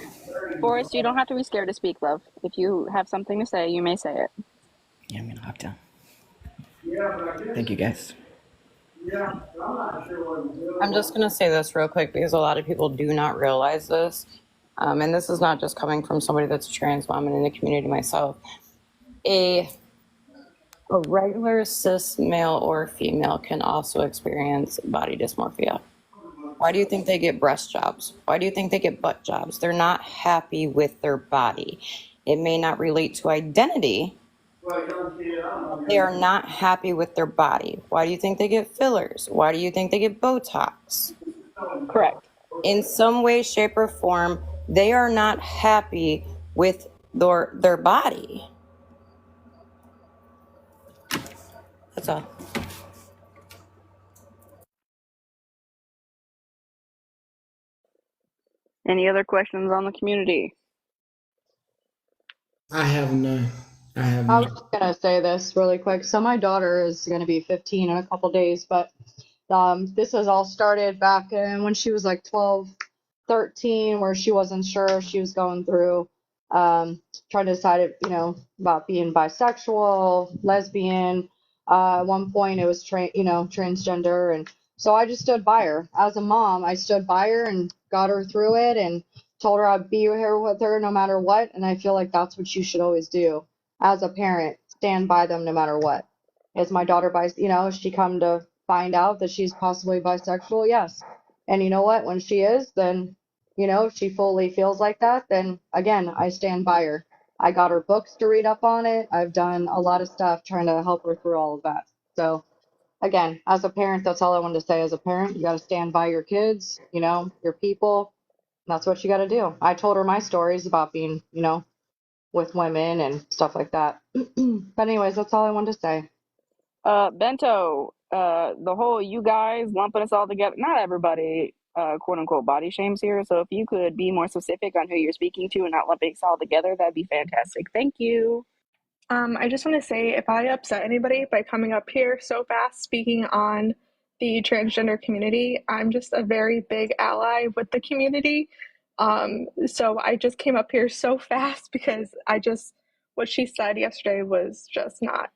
Forrest, you don't have to be scared to speak, love. If you have something to say, you may say it. Yeah, I'm gonna hop down. Thank you, guys. I'm just going to say this real quick because a lot of people do not realize this. And this is not just coming from somebody that's a trans mom and in the community myself. A regular cis male or female can also experience body dysmorphia. Why do you think they get breast jobs? Why do you think they get butt jobs? They're not happy with their body. It may not relate to identity. They are not happy with their body. Why do you think they get fillers? Why do you think they get Botox? Correct. In some way, shape, or form, they are not happy with their body. That's all. Any other questions on the community? I have none. I was just gonna say this really quick. So my daughter is gonna be 15 in a couple days, but this has all started back in when she was like 12, 13, where she wasn't sure. She was going through trying to decide, about being bisexual, lesbian. At one point it was transgender, and so I just stood by her. As a mom, I stood by her and got her through it and told her I'd be here with her no matter what, and I feel like that's what you should always do as a parent, stand by them no matter what. Is my daughter is she come to find out that she's possibly bisexual? Yes. And you know what? When she is, then, if she fully feels like that, then again, I stand by her. I got her books to read up on it. I've done a lot of stuff trying to help her through all of that. So again, as a parent, that's all I wanted to say. As a parent, you got to stand by your kids, you know, your people. That's what you got to do. I told her my stories about being, you know, with women and stuff like that. But anyways, that's all I wanted to say. Bento, the whole you guys lumping us all together, not everybody, quote unquote, body shames here. So if you could be more specific on who you're speaking to and not lumping us all together, that'd be fantastic. Thank you. I just want to say if I upset anybody by coming up here so fast speaking on the transgender community, I'm just a very big ally with the community. So I just came up here so fast because what she said yesterday was just not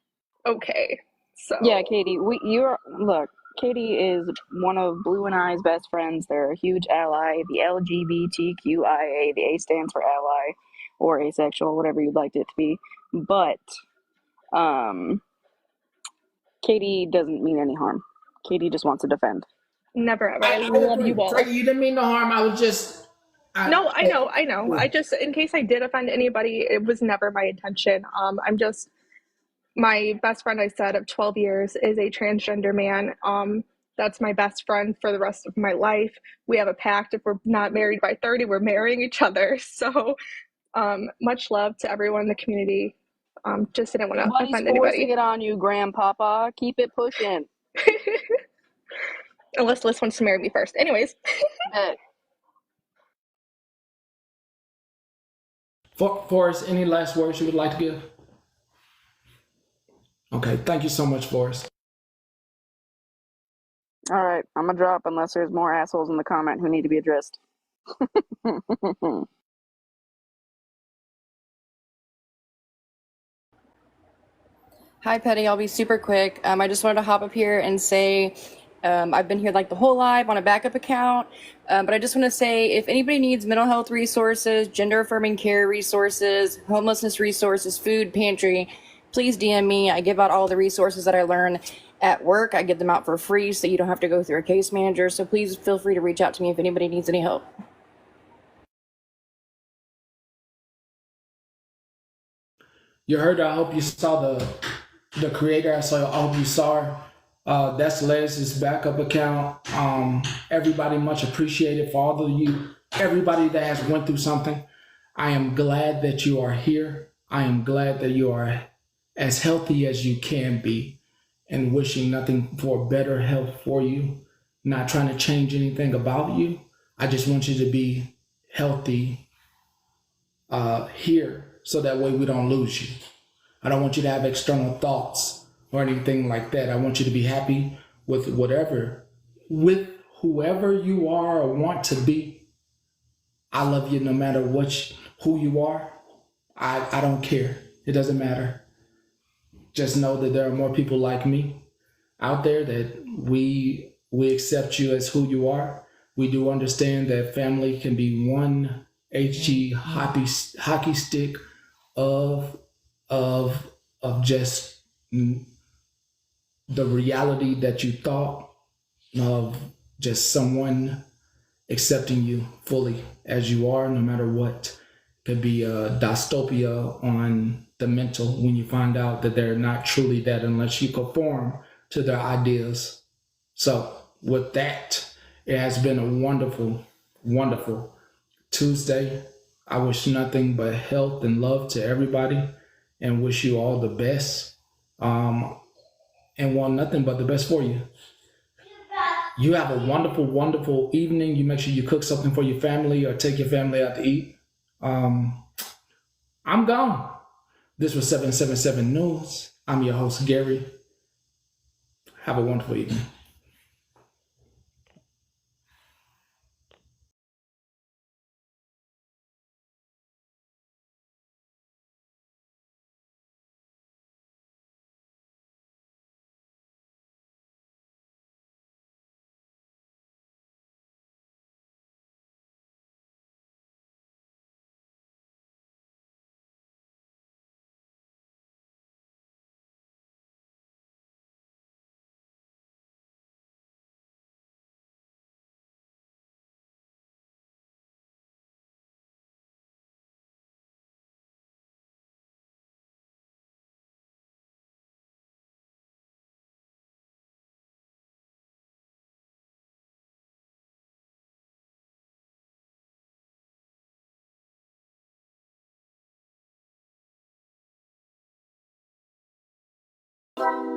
okay. So Yeah, Katie, look, Katie is one of Blue and I's best friends. They're a huge ally. The LGBTQIA, the A stands for ally or asexual, whatever you'd like it to be. But Katie doesn't mean any harm. Katie just wants to defend. never ever. I I love agree. you all. Frankie, you didn't mean no harm. I was just. No, I know. I just, in case I did offend anybody, it was never my intention. My best friend, I said, of 12 years is a transgender man. That's my best friend for the rest of my life. We have a pact. If we're not married by 30, we're marrying each other. So, much love to everyone in the community. Just didn't want to Nobody's offend forcing anybody. it on you, Grandpapa. Keep it pushing. Unless Liz wants to marry me first. Anyways. Forrest, any last words you would like to give? Okay, thank you so much, Forrest. All right, I'm gonna drop unless there's more assholes in the comment who need to be addressed. Hi, Petty. I'll be super quick. I just wanted to hop up here and say I've been here like the whole live on a backup account, but I just want to say if anybody needs mental health resources, gender affirming care resources, homelessness resources, food pantry, please DM me. I give out all the resources that I learn at work. I give them out for free so you don't have to go through a case manager. So please feel free to reach out to me if anybody needs any help. You heard her. I hope you saw the creator. I hope you saw her. That's Les's backup account. Everybody much appreciated for all of you. Everybody that has went through something. I am glad that you are here. I am glad that you are as healthy as you can be, and wishing nothing for better health for you. Not trying to change anything about you. I just want you to be healthy here so that way we don't lose you. I don't want you to have external thoughts or anything like that. I want you to be happy with whoever you are or want to be. I love you no matter who you are. I don't care. It doesn't matter. Just know that there are more people like me out there that we accept you as who you are. We do understand that family can be one HG hockey stick of of just the reality that you thought of just someone accepting you fully as you are, no matter what. Could be a dystopia on the mental when you find out that they're not truly that unless you conform to their ideas. So with that, it has been a wonderful, wonderful Tuesday. I wish nothing but health and love to everybody and wish you all the best. And want nothing but the best for you. You have a wonderful, wonderful evening. You make sure you cook something for your family or take your family out to eat. I'm gone. This was 777 News. I'm your host, Gary. Have a wonderful evening. Bye.